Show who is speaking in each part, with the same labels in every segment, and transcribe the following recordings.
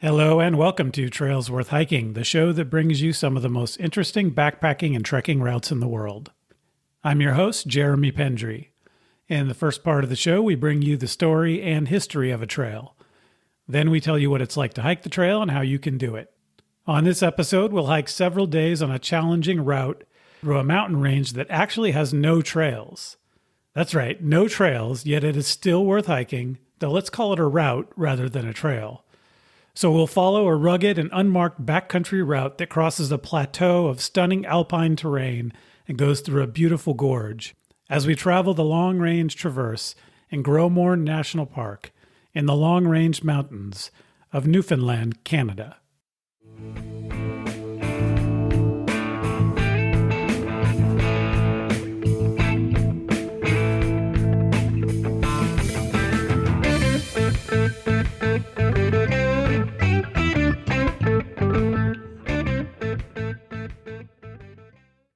Speaker 1: Hello and welcome to Trails Worth Hiking, the show that brings you some of the most interesting backpacking and trekking routes in the world. I'm your host, Jeremy Pendry. In the first part of the show, we bring you the story and history of a trail. Then we tell you what it's like to hike the trail and how you can do it. On this episode, we'll hike several days on a challenging route through a mountain range that actually has no trails. That's right, no trails, yet it is still worth hiking, though let's call it a route rather than a trail. So we'll follow a rugged and unmarked backcountry route that crosses a plateau of stunning alpine terrain and goes through a beautiful gorge as we travel the long-range traverse in Gros Morne National Park in the long-range mountains of Newfoundland, Canada.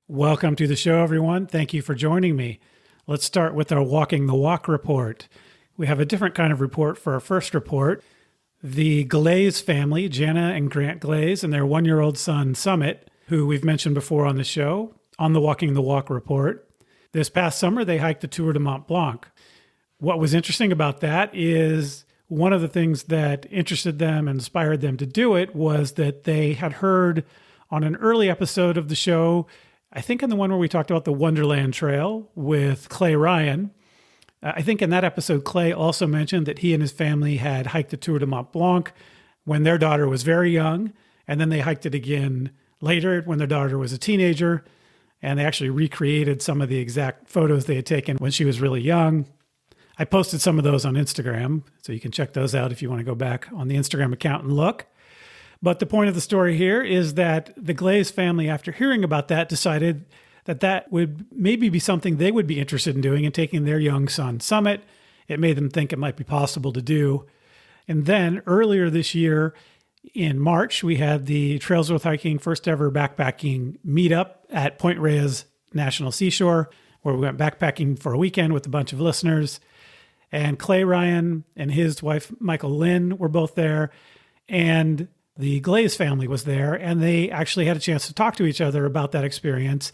Speaker 1: Welcome to the show, everyone. Thank you for joining me. Let's start with our Walking the Walk report. We have a different kind of report for our first report. The Glaze family, Jana and Grant Glaze, and their one-year-old son, Summit, who we've mentioned before on the show, on the Walking the Walk report. This past summer, they hiked the Tour de Mont Blanc. What was interesting about that is one of the things that interested them and inspired them to do it was that they had heard on an early episode of the show, I think in the one where we talked about the Wonderland Trail with Clay Ryan. I think in that episode, Clay also mentioned that he and his family had hiked the Tour de Mont Blanc when their daughter was very young, and then they hiked it again later when their daughter was a teenager, and they actually recreated some of the exact photos they had taken when she was really young. I posted some of those on Instagram, so you can check those out if you want to go back on the Instagram account and look. But the point of the story here is that the Glaze family, after hearing about that, decided that that would maybe be something they would be interested in doing and taking their young son Summit. It made them think it might be possible to do. And then earlier this year, in March, we had the Trails Worth Hiking first ever backpacking meetup at Point Reyes National Seashore, where we went backpacking for a weekend with a bunch of listeners. And Clay Ryan and his wife, Michael Lynn, were both there. And the Glaze family was there, and they actually had a chance to talk to each other about that experience.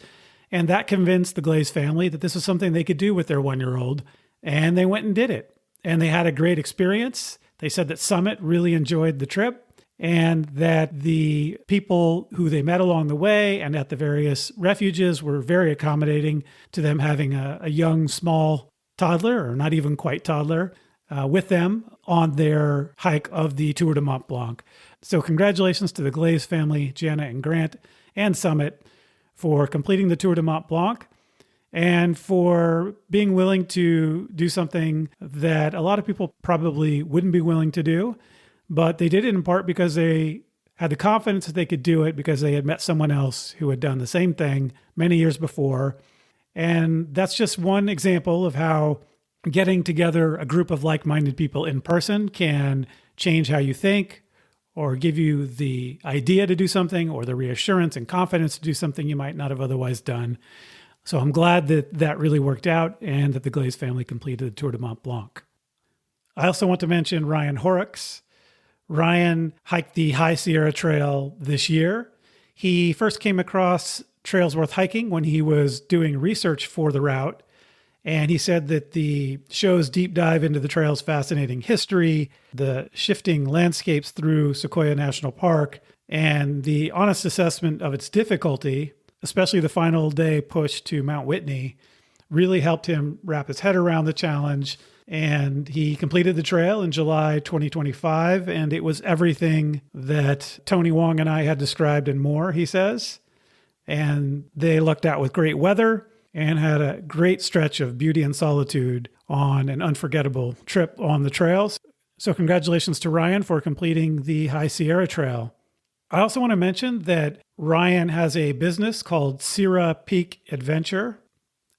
Speaker 1: And that convinced the Glaze family that this was something they could do with their one-year-old. And they went and did it. And they had a great experience. They said that Summit really enjoyed the trip and that the people who they met along the way and at the various refuges were very accommodating to them having a young, small toddler, or not even quite toddler, with them on their hike of the Tour de Mont Blanc. So congratulations to the Glaze family, Jana and Grant, and Summit for completing the Tour de Mont Blanc and for being willing to do something that a lot of people probably wouldn't be willing to do. But they did it in part because they had the confidence that they could do it because they had met someone else who had done the same thing many years before. And that's just one example of how getting together a group of like-minded people in person can change how you think, or give you the idea to do something, or the reassurance and confidence to do something you might not have otherwise done. So I'm glad that that really worked out and that the Glaze family completed the Tour de Mont Blanc. I also want to mention Ryan Horrocks. Ryan hiked the High Sierra Trail this year. He first came across Trails Worth Hiking when he was doing research for the route. And he said that the show's deep dive into the trail's fascinating history, the shifting landscapes through Sequoia National Park, and the honest assessment of its difficulty, especially the final day push to Mount Whitney, really helped him wrap his head around the challenge. And he completed the trail in July 2025, and it was everything that Tony Wong and I had described and more, he says. And they lucked out with great weather and had a great stretch of beauty and solitude on an unforgettable trip on the trails. So congratulations to Ryan for completing the High Sierra Trail. I also want to mention that Ryan has a business called Sierra Peak Adventure.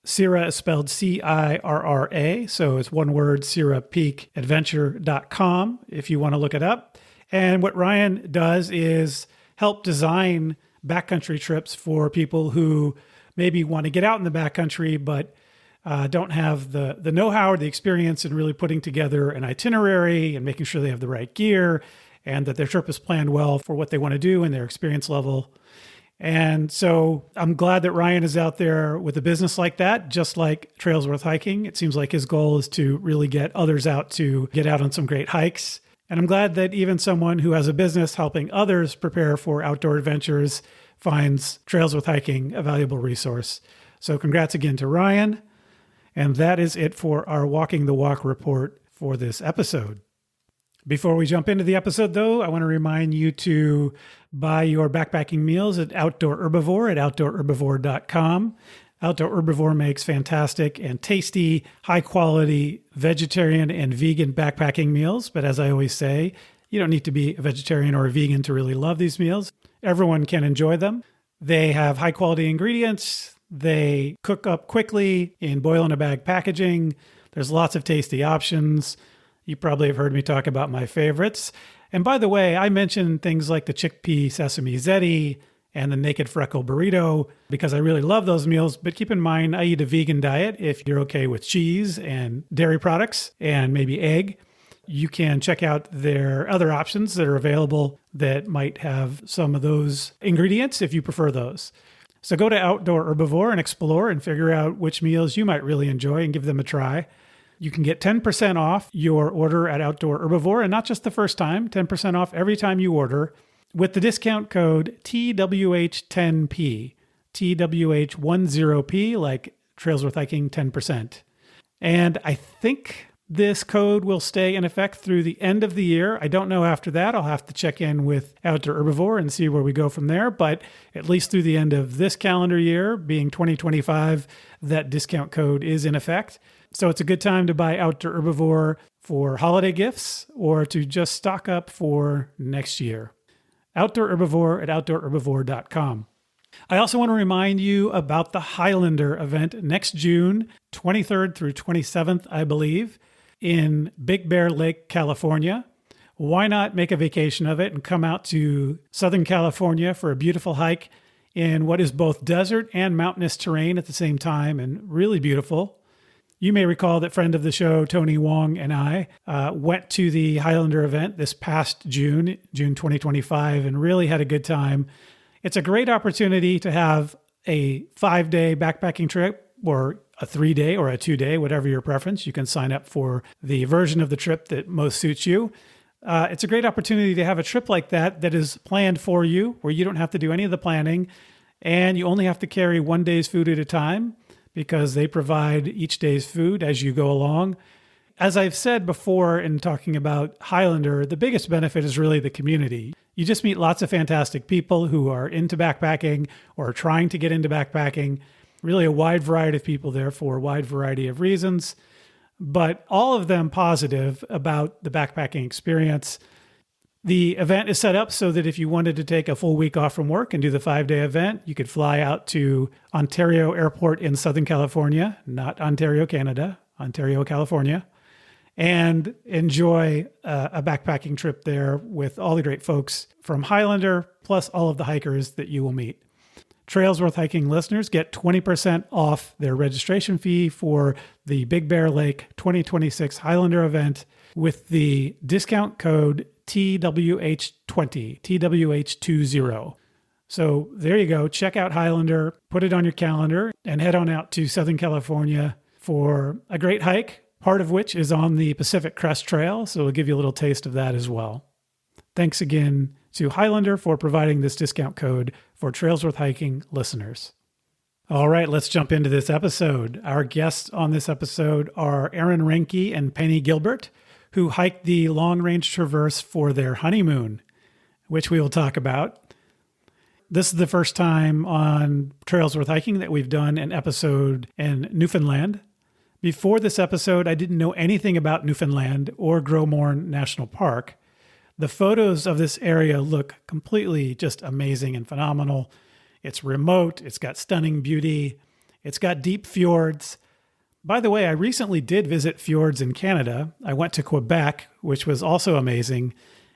Speaker 1: Sierra is spelled C-I-R-R-A, so it's one word, sierrapeakadventure.com if you want to look it up. And what Ryan does is help design backcountry trips for people who maybe want to get out in the backcountry, but don't have the know-how or the experience in really putting together an itinerary and making sure they have the right gear and that their trip is planned well for what they want to do and their experience level. And so I'm glad that Ryan is out there with a business like that, just like Trails Worth Hiking. It seems like his goal is to really get others out to get out on some great hikes. And I'm glad that even someone who has a business helping others prepare for outdoor adventures finds Trails Worth Hiking a valuable resource. So congrats again to Ryan. And that is it for our Walking the Walk report for this episode. Before we jump into the episode, though, I want to remind you to buy your backpacking meals at Outdoor Herbivore at outdoorherbivore.com. Outdoor Herbivore makes fantastic and tasty, high-quality vegetarian and vegan backpacking meals. But as I always say, you don't need to be a vegetarian or a vegan to really love these meals. Everyone can enjoy them. They have high-quality ingredients. They cook up quickly in boil-in-a-bag packaging. There's lots of tasty options. You probably have heard me talk about my favorites. And by the way, I mentioned things like the chickpea sesame ziti and the naked freckle burrito because I really love those meals. But keep in mind, I eat a vegan diet. If you're okay with cheese and dairy products and maybe egg, you can check out their other options that are available that might have some of those ingredients if you prefer those. So go to Outdoor Herbivore and explore and figure out which meals you might really enjoy and give them a try. You can get 10% off your order at Outdoor Herbivore, and not just the first time, 10% off every time you order with the discount code TWH10P, TWH10P, like Trails Worth Hiking 10%. And I think this code will stay in effect through the end of the year. I don't know after that. I'll have to check in with Outdoor Herbivore and see where we go from there. But at least through the end of this calendar year, being 2025, that discount code is in effect. So it's a good time to buy Outdoor Herbivore for holiday gifts or to just stock up for next year. Outdoor Herbivore at outdoorherbivore.com. I also want to remind you about the Highlander event next June 23rd through 27th, I believe, in Big Bear Lake, California. Why not make a vacation of it and come out to Southern California for a beautiful hike in what is both desert and mountainous terrain at the same time and really beautiful. You may recall that friend of the show, Tony Wong, and I went to the Highlander event this past June 2025, and really had a good time. It's a great opportunity to have a 5-day backpacking trip or a 3-day or a 2-day, whatever your preference. You can sign up for the version of the trip that most suits you. It's a great opportunity to have a trip like that is planned for you, where you don't have to do any of the planning, and you only have to carry 1 day's food at a time, because they provide each day's food as you go along. As I've said before in talking about Highlander, the biggest benefit is really the community. You just meet lots of fantastic people who are into backpacking or trying to get into backpacking. Really a wide variety of people there for a wide variety of reasons, but all of them positive about the backpacking experience. The event is set up so that if you wanted to take a full week off from work and do the 5-day event, you could fly out to Ontario Airport in Southern California, not Ontario, Canada, Ontario, California, and enjoy a backpacking trip there with all the great folks from Highlander, plus all of the hikers that you will meet. Trails Worth Hiking listeners get 20% off their registration fee for the Big Bear Lake 2026 Highlander event with the discount code TWH20, TWH20. So there you go. Check out Highlander, put it on your calendar, and head on out to Southern California for a great hike, part of which is on the Pacific Crest Trail. So we'll give you a little taste of that as well. Thanks again to Highlander for providing this discount code for Trails Worth Hiking listeners. All right, let's jump into this episode. Our guests on this episode are Reinke and Penney Gilbert, who hiked the long-range traverse for their honeymoon, which we will talk about. This is the first time on Trails Worth Hiking that we've done an episode in Newfoundland. Before this episode, I didn't know anything about Newfoundland or Gros Morne National Park. The photos of this area look completely just amazing and phenomenal. It's remote, it's got stunning beauty, it's got deep fjords. By the way, I recently did visit fjords in Canada. I went to Quebec, which was also amazing,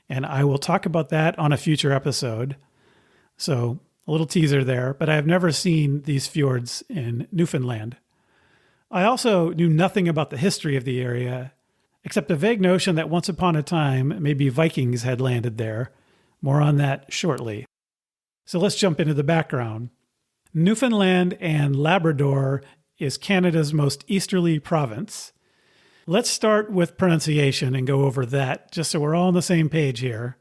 Speaker 1: and I will talk about that on a future episode. So a little teaser there, but I have never seen these fjords in Newfoundland. I also knew nothing about the history of the area. except a vague notion that once upon a time, maybe Vikings had landed there. More on that shortly. So let's jump into the background. Newfoundland and Labrador is Canada's most easterly province. Let's start with pronunciation and go over that, just so we're all on the same page here.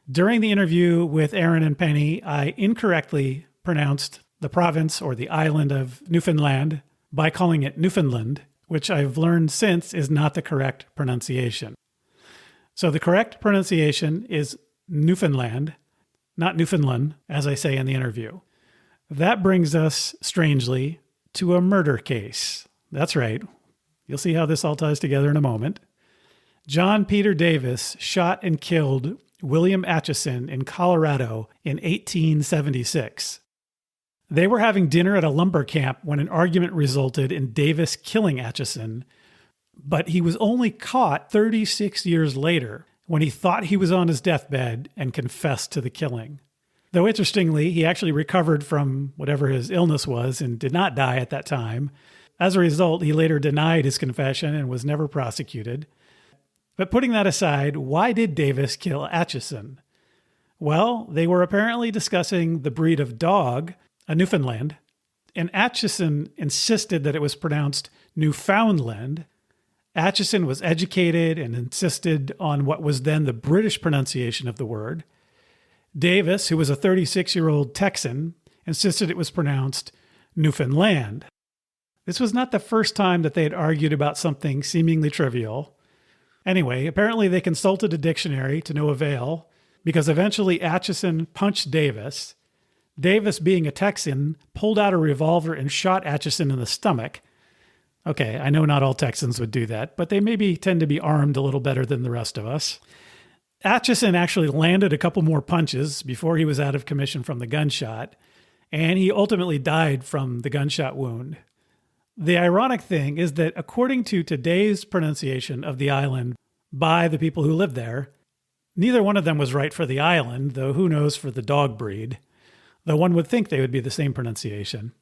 Speaker 1: During the interview with Aaron and Penny, I incorrectly pronounced the province or the island of Newfoundland by calling it Newfoundland, which I've learned since is not the correct pronunciation. So the correct pronunciation is Newfoundland, not Newfoundland, as I say in the interview. That brings us, strangely, to a murder case. That's right. You'll see how this all ties together in a moment. John Peter Davis shot and killed William Atchison in Colorado in 1876. They were having dinner at a lumber camp when an argument resulted in Davis killing Atchison, but he was only caught 36 years later when he thought he was on his deathbed and confessed to the killing. Though interestingly, he actually recovered from whatever his illness was and did not die at that time. As a result, he later denied his confession and was never prosecuted. But putting that aside, why did Davis kill Atchison? Well, they were apparently discussing the breed of dog, a Newfoundland, and Atchison insisted that it was pronounced Newfoundland. Atchison was educated and insisted on what was then the British pronunciation of the word. Davis, who was a 36-year-old Texan, insisted it was pronounced Newfoundland. This was not the first time that they had argued about something seemingly trivial. Anyway, apparently they consulted a dictionary to no avail, because eventually Atchison punched Davis. Davis, being a Texan, pulled out a revolver and shot Atchison in the stomach. Okay, I know not all Texans would do that, but they maybe tend to be armed a little better than the rest of us. Atchison actually landed a couple more punches before he was out of commission from the gunshot, and he ultimately died from the gunshot wound. The ironic thing is that according to today's pronunciation of the island by the people who live there, neither one of them was right for the island, though who knows for the dog breed, though one would think they would be the same pronunciation.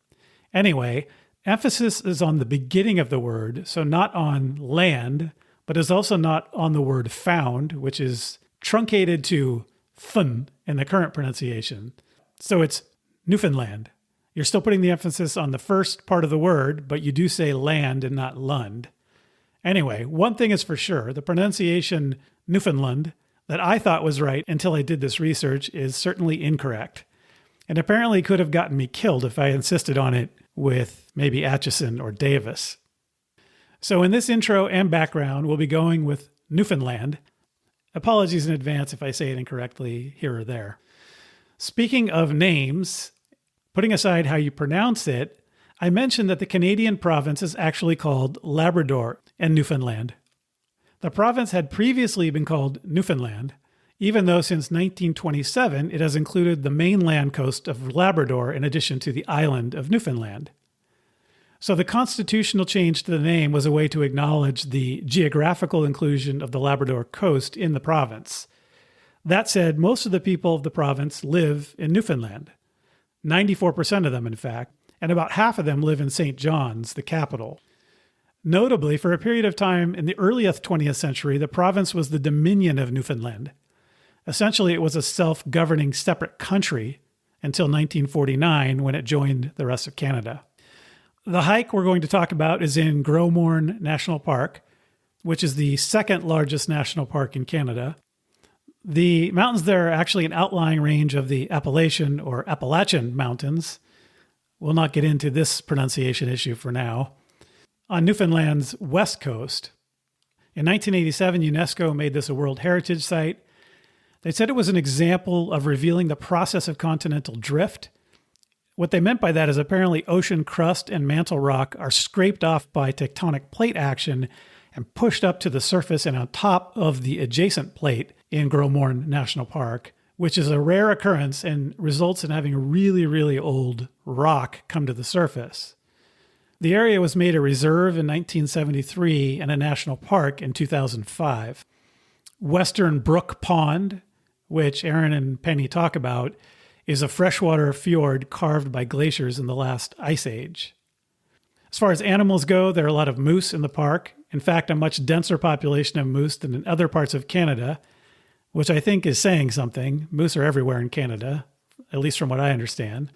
Speaker 1: Anyway, emphasis is on the beginning of the word, so not on land, but is also not on the word found, which is truncated to fun in the current pronunciation. So it's Newfoundland. You're still putting the emphasis on the first part of the word, but you do say land and not lund. Anyway, one thing is for sure, the pronunciation Newfoundland that I thought was right until I did this research is certainly incorrect. And apparently could have gotten me killed if I insisted on it with maybe Atchison or Davis. So in this intro and background, we'll be going with Newfoundland. Apologies in advance if I say it incorrectly here or there. Speaking of names, putting aside how you pronounce it, I mentioned that the Canadian province is actually called Labrador and Newfoundland. The province had previously been called Newfoundland, even though since 1927 it has included the mainland coast of Labrador in addition to the island of Newfoundland. So the constitutional change to the name was a way to acknowledge the geographical inclusion of the Labrador coast in the province. That said, most of the people of the province live in Newfoundland. 94% of them, in fact, and about half of them live in St. John's, the capital. Notably, for a period of time in the early 20th century, the province was the Dominion of Newfoundland. Essentially, it was a self-governing separate country until 1949 when it joined the rest of Canada. The hike we're going to talk about is in Gros Morne National Park, which is the second largest national park in Canada. The mountains there are actually an outlying range of the Appalachian or Appalachian Mountains. We'll not get into this pronunciation issue for now. On Newfoundland's west coast. In 1987, UNESCO made this a World Heritage Site. They said it was an example of revealing the process of continental drift. What they meant by that is apparently ocean crust and mantle rock are scraped off by tectonic plate action and pushed up to the surface and on top of the adjacent plate in Gros Morne National Park, which is a rare occurrence and results in having a really, really old rock come to the surface. The area was made a reserve in 1973 and a national park in 2005. Western Brook Pond, which Aaron and Penny talk about, is a freshwater fjord carved by glaciers in the last ice age. As far as animals go, there are a lot of moose in the park. In fact, a much denser population of moose than in other parts of Canada, which I think is saying something. Moose are everywhere in Canada, at least from what I understand.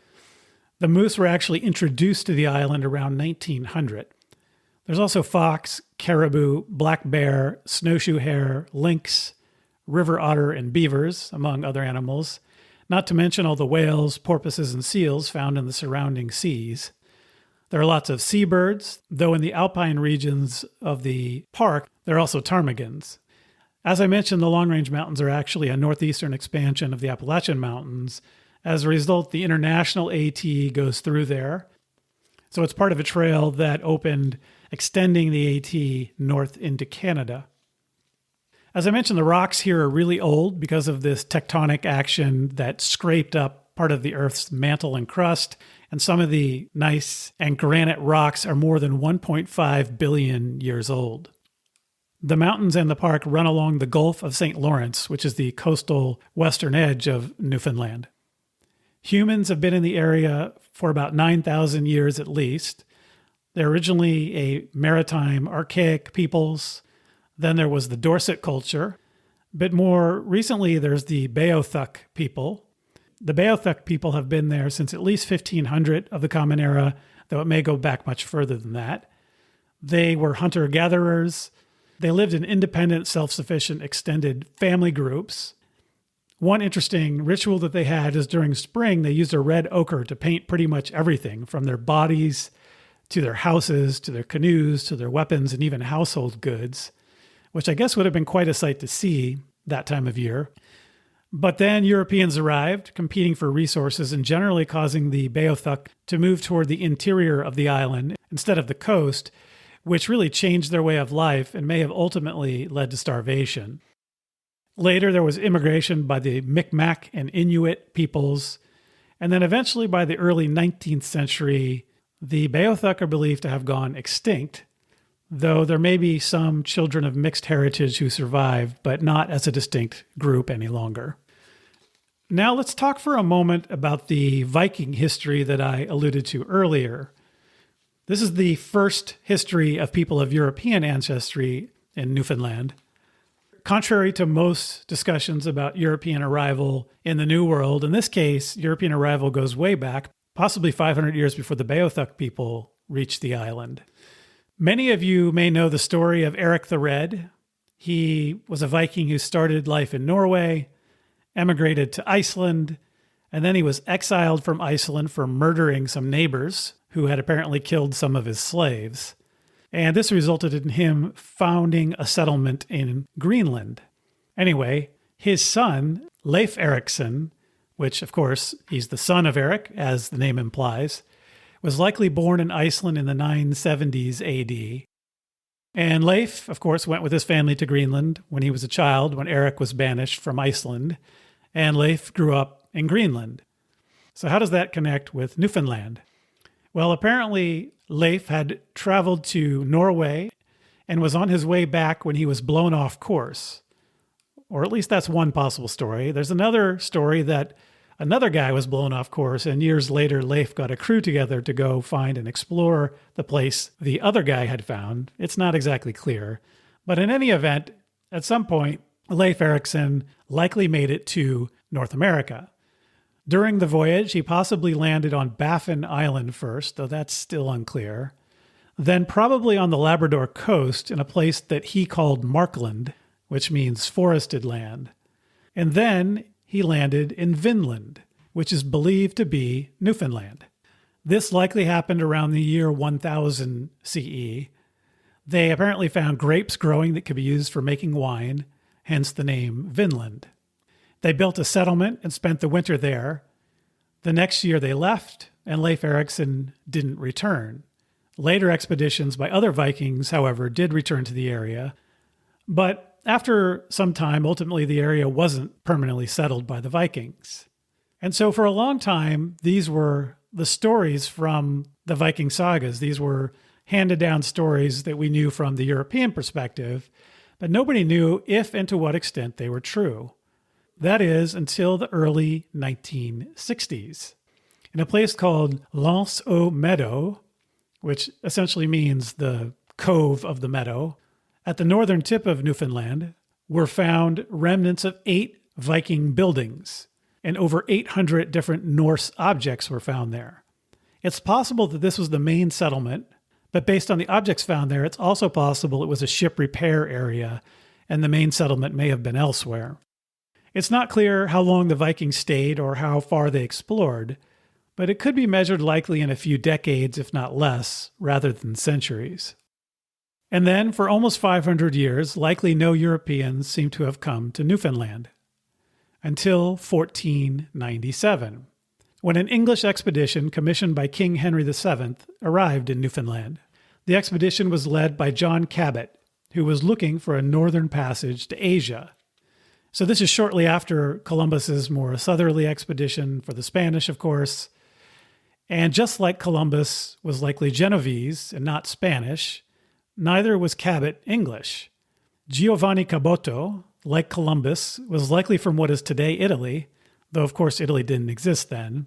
Speaker 1: The moose were actually introduced to the island around 1900. There's also fox, caribou, black bear, snowshoe hare, lynx, river otter, and beavers, among other animals, not to mention all the whales, porpoises, and seals found in the surrounding seas. There are lots of seabirds, though in the alpine regions of the park, there are also ptarmigans. As I mentioned, the Long Range Mountains are actually a northeastern expansion of the Appalachian Mountains. As a result, the International AT goes through there. So it's part of a trail that opened, extending the AT north into Canada. As I mentioned, the rocks here are really old because of this tectonic action that scraped up part of the Earth's mantle and crust, and some of the gneiss and granite rocks are more than 1.5 billion years old. The mountains and the park run along the Gulf of St. Lawrence, which is the coastal western edge of Newfoundland. Humans have been in the area for about 9,000 years at least. They're originally a maritime, archaic peoples. Then there was the Dorset culture. But more recently, there's the Beothuk people. The Beothuk people have been there since at least 1500 of the Common Era, though it may go back much further than that. They were hunter-gatherers. They lived in independent, self-sufficient, extended family groups. One interesting ritual that they had is during spring, they used a red ochre to paint pretty much everything, from their bodies to their houses, to their canoes, to their weapons, and even household goods, which I guess would have been quite a sight to see that time of year. But then Europeans arrived, competing for resources and generally causing the Beothuk to move toward the interior of the island instead of the coast, which really changed their way of life and may have ultimately led to starvation. Later, there was immigration by the Micmac and Inuit peoples, and then eventually by the early 19th century, the Beothuk are believed to have gone extinct, though there may be some children of mixed heritage who survived, but not as a distinct group any longer. Now let's talk for a moment about the Viking history that I alluded to earlier. This is the first history of people of European ancestry in Newfoundland. Contrary to most discussions about European arrival in the New World, in this case, European arrival goes way back, possibly 500 years before the Beothuk people reached the island. Many of you may know the story of Eric the Red. He was a Viking who started life in Norway, emigrated to Iceland, and then he was exiled from Iceland for murdering some neighbors who had apparently killed some of his slaves. And this resulted in him founding a settlement in Greenland. Anyway, his son, Leif Erikson, which of course he's the son of Eric, as the name implies, was likely born in Iceland in the 970s AD. And Leif, of course, went with his family to Greenland when he was a child, when Eric was banished from Iceland. And Leif grew up in Greenland. So how does that connect with Newfoundland? Well, apparently Leif had traveled to Norway and was on his way back when he was blown off course. Or at least that's one possible story. There's another story that another guy was blown off course, and years later Leif got a crew together to go find and explore the place the other guy had found. It's not exactly clear. But in any event, at some point, Leif Erikson likely made it to North America. During the voyage, he possibly landed on Baffin Island first, though that's still unclear. Then probably on the Labrador coast in a place that he called Markland, which means forested land. And then he landed in Vinland, which is believed to be Newfoundland. This likely happened around the year 1000 CE. They apparently found grapes growing that could be used for making wine, hence the name Vinland. They built a settlement and spent the winter there. The next year they left, and Leif Erikson didn't return. Later expeditions by other Vikings, however, did return to the area. But after some time, ultimately the area wasn't permanently settled by the Vikings. And so for a long time, these were the stories from the Viking sagas. These were handed down stories that we knew from the European perspective, but nobody knew if and to what extent they were true. That is, until the early 1960s. In a place called L'Anse aux Meadows, which essentially means the cove of the meadow. At the northern tip of Newfoundland were found remnants of 8 Viking buildings, and over 800 different Norse objects were found there. It's possible that this was the main settlement, but based on the objects found there, it's also possible it was a ship repair area and the main settlement may have been elsewhere. It's not clear how long the Vikings stayed or how far they explored, but it could be measured likely in a few decades, if not less, rather than centuries. And then, for almost 500 years, likely no Europeans seem to have come to Newfoundland. Until 1497, when an English expedition commissioned by King Henry VII arrived in Newfoundland. The expedition was led by John Cabot, who was looking for a northern passage to Asia. So this is shortly after Columbus's more southerly expedition for the Spanish, of course. And just like Columbus was likely Genovese and not Spanish, neither was Cabot English. Giovanni Caboto, like Columbus, was likely from what is today Italy, though of course Italy didn't exist then.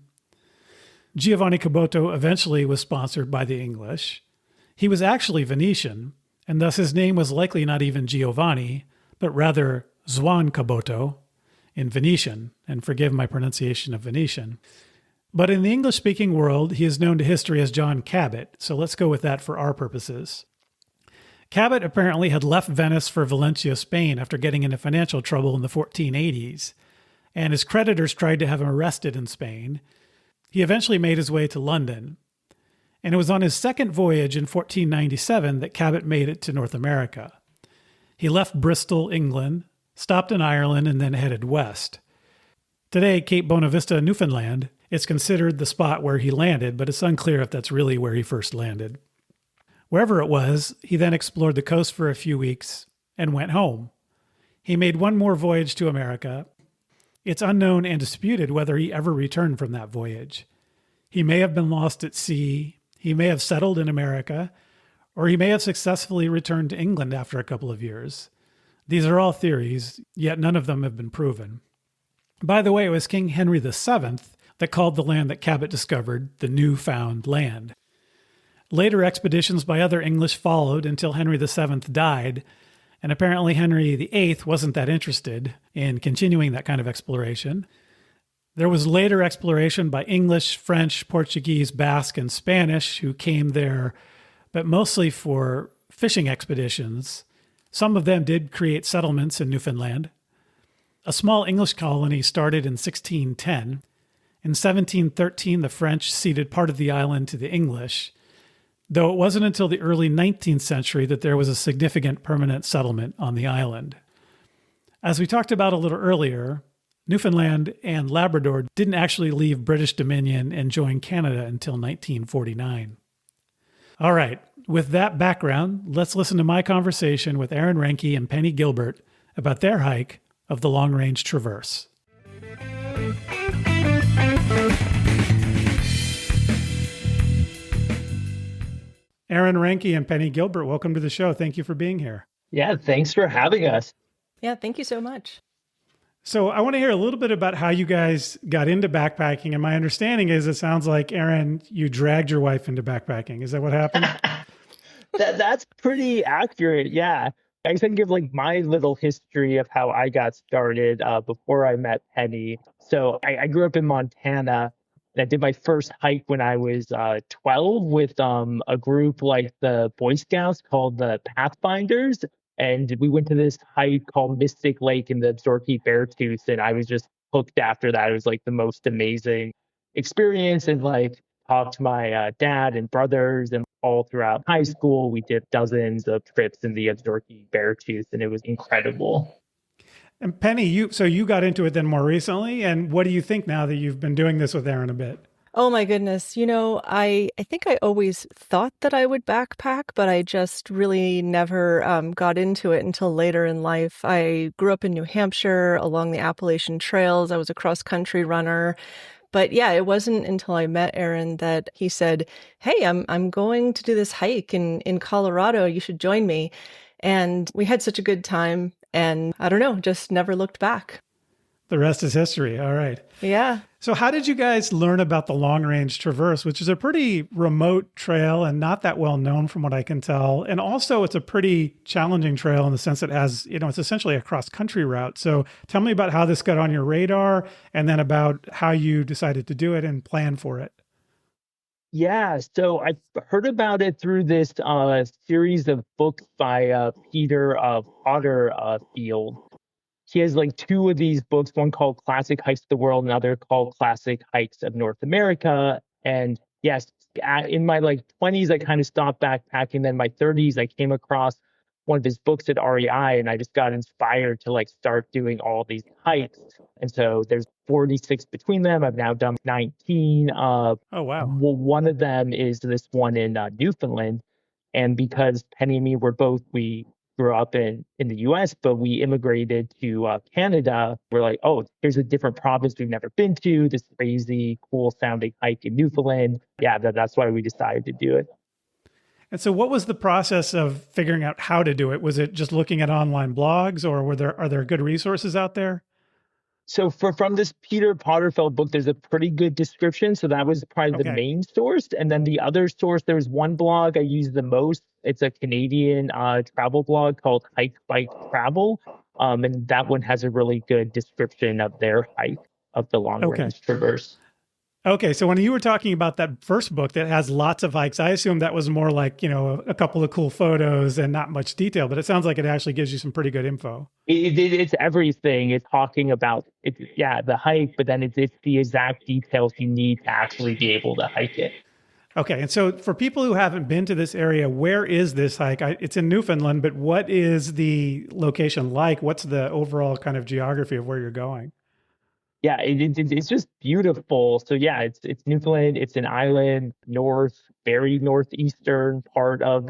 Speaker 1: Giovanni Caboto eventually was sponsored by the English. He was actually Venetian, and thus his name was likely not even Giovanni, but rather Zuan Caboto in Venetian, and forgive my pronunciation of Venetian. But in the English-speaking world, he is known to history as John Cabot, so let's go with that for our purposes. Cabot apparently had left Venice for Valencia, Spain after getting into financial trouble in the 1480s, and his creditors tried to have him arrested in Spain. He eventually made his way to London, and it was on his second voyage in 1497 that Cabot made it to North America. He left Bristol, England, stopped in Ireland, and then headed west. Today, Cape Bonavista, Newfoundland, is considered the spot where he landed, but it's unclear if that's really where he first landed. Wherever it was, he then explored the coast for a few weeks and went home. He made one more voyage to America. It's unknown and disputed whether he ever returned from that voyage. He may have been lost at sea, he may have settled in America, or he may have successfully returned to England after a couple of years. These are all theories, yet none of them have been proven. By the way, it was King Henry VII that called the land that Cabot discovered the Newfound Land. Later expeditions by other English followed until Henry VII died, and apparently Henry VIII wasn't that interested in continuing that kind of exploration. There was later exploration by English, French, Portuguese, Basque, and Spanish who came there, but mostly for fishing expeditions. Some of them did create settlements in Newfoundland. A small English colony started in 1610. In 1713, the French ceded part of the island to the English, though it wasn't until the early 19th century that there was a significant permanent settlement on the island. As we talked about a little earlier, Newfoundland and Labrador didn't actually leave British Dominion and join Canada until 1949. All right, with that background, let's listen to my conversation with Aaron Reinke and Penney Gilbert about their hike of the Long Range Traverse. Aaron Reinke and Penney Gilbert, welcome to the show. Thank you for being here.
Speaker 2: Yeah, thanks for having us.
Speaker 3: Yeah, thank you so much.
Speaker 1: So I want to hear a little bit about how you guys got into backpacking. And my understanding is it sounds like, Aaron, you dragged your wife into backpacking. Is that what happened?
Speaker 2: That's pretty accurate. Yeah. I can give like my little history of how I got started before I met Penny. So I grew up in Montana. And I did my first hike when I was 12 with a group like the Boy Scouts called the Pathfinders. And we went to this hike called Mystic Lake in the Absaroka Beartooth. And I was just hooked after that. It was like the most amazing experience. And like talked to my dad and brothers, and all throughout high school, we did dozens of trips in the Absaroka Beartooth, and it was incredible.
Speaker 1: And Penny, you got into it then more recently. And what do you think now that you've been doing this with Aaron a bit?
Speaker 3: Oh my goodness. I think I always thought that I would backpack, but I just really never got into it until later in life. I grew up in New Hampshire along the Appalachian trails. I was a cross-country runner. But yeah, it wasn't until I met Aaron that he said, "Hey, I'm going to do this hike in Colorado. You should join me." And we had such a good time. And I don't know, just never looked back.
Speaker 1: The rest is history. All right.
Speaker 3: Yeah.
Speaker 1: So how did you guys learn about the long range traverse, which is a pretty remote trail and not that well known from what I can tell. And also it's a pretty challenging trail in the sense it has, it's essentially a cross country route. So tell me about how this got on your radar and then about how you decided to do it and plan for it.
Speaker 2: Yeah, so I heard about it through this series of books by Peter Potterfield. He has like two of these books, one called Classic Hikes of the World, another called Classic Hikes of North America. And yes, in my like 20s, I kind of stopped backpacking. Then in my 30s, I came across one of his books at REI, and I just got inspired to like start doing all these hikes. And so there's 46 between them. I've now done 19.
Speaker 1: Oh, wow.
Speaker 2: One of them is this one in Newfoundland. And because Penny and me we grew up in the US, but we immigrated to Canada. We're like, oh, here's a different province we've never been to, this crazy, cool sounding hike in Newfoundland. Yeah, that's why we decided to do it.
Speaker 1: And so what was the process of figuring out how to do it? Was it just looking at online blogs or are there good resources out there?
Speaker 2: So from this Peter Potterfield book, there's a pretty good description. So that was probably the main source. And then the other source, there was one blog I used the most. It's a Canadian travel blog called Hike, Bike, Travel. And that one has a really good description of their hike of the long range traverse.
Speaker 1: Okay, so when you were talking about that first book that has lots of hikes, I assumed that was more like, a couple of cool photos and not much detail, but it sounds like it actually gives you some pretty good info.
Speaker 2: It's everything. It's talking about the hike, but then it's the exact details you need to actually be able to hike it.
Speaker 1: Okay, and so for people who haven't been to this area, where is this hike? It's in Newfoundland, but what is the location like? What's the overall kind of geography of where you're going?
Speaker 2: Yeah, it's just beautiful. So yeah, it's Newfoundland. It's an island, very northeastern part of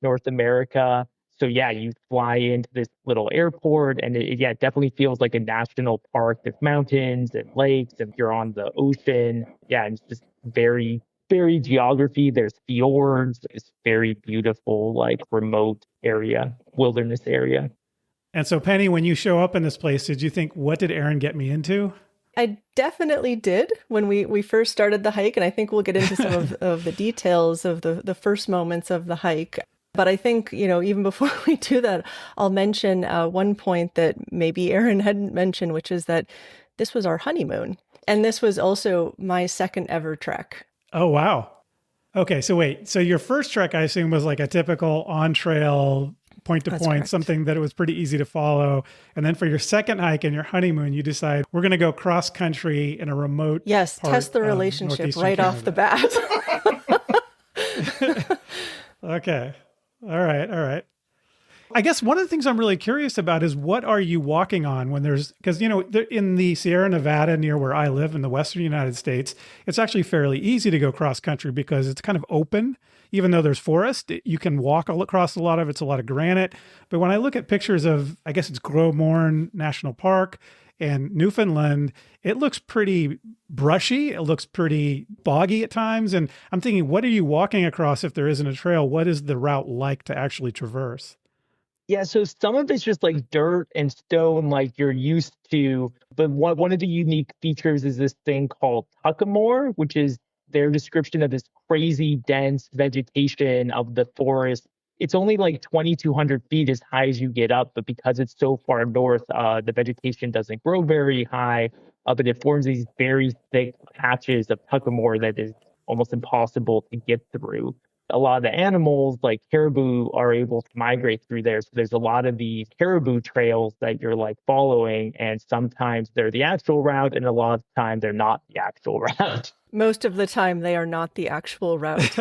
Speaker 2: North America. So yeah, you fly into this little airport, and it definitely feels like a national park. There's mountains and lakes, and you're on the ocean. Yeah, it's just very, very geography. There's fjords. It's very beautiful, like remote area, wilderness area.
Speaker 1: And so, Penny, when you show up in this place, did you think, what did Aaron get me into?
Speaker 3: I definitely did when we first started the hike. And I think we'll get into some of the details of the first moments of the hike. But I think, even before we do that, I'll mention one point that maybe Aaron hadn't mentioned, which is that this was our honeymoon. And this was also my second ever trek.
Speaker 1: Oh, wow. Okay, so wait. So your first trek, I assume, was like a typical on-trail point to point, something that it was pretty easy to follow. And then for your second hike and your honeymoon, you decide we're going to go cross country in a remote
Speaker 3: test the relationship right off the bat.
Speaker 1: Okay. All right. I guess one of the things I'm really curious about is what are you walking on when because, in the Sierra Nevada near where I live in the Western United States, it's actually fairly easy to go cross country because it's kind of open. Even though there's forest, you can walk all across a lot of it's a lot of granite. But when I look at pictures of, I guess it's Gros Morne National Park and Newfoundland, it looks pretty brushy. It looks pretty boggy at times. And I'm thinking, what are you walking across if there isn't a trail? What is the route like to actually traverse?
Speaker 2: Yeah, so some of it's just like dirt and stone like you're used to. But one of the unique features is this thing called tuckamore, which is their description of this crazy dense vegetation of the forest. It's only like 2,200 feet as high as you get up, but because it's so far north, the vegetation doesn't grow very high, but it forms these very thick patches of tuckamore that is almost impossible to get through. A lot of the animals, like caribou, are able to migrate through there. So there's a lot of these caribou trails that you're like following, and sometimes they're the actual route, and a lot of the time they're not the actual route.
Speaker 3: Most of the time, they are not the actual route.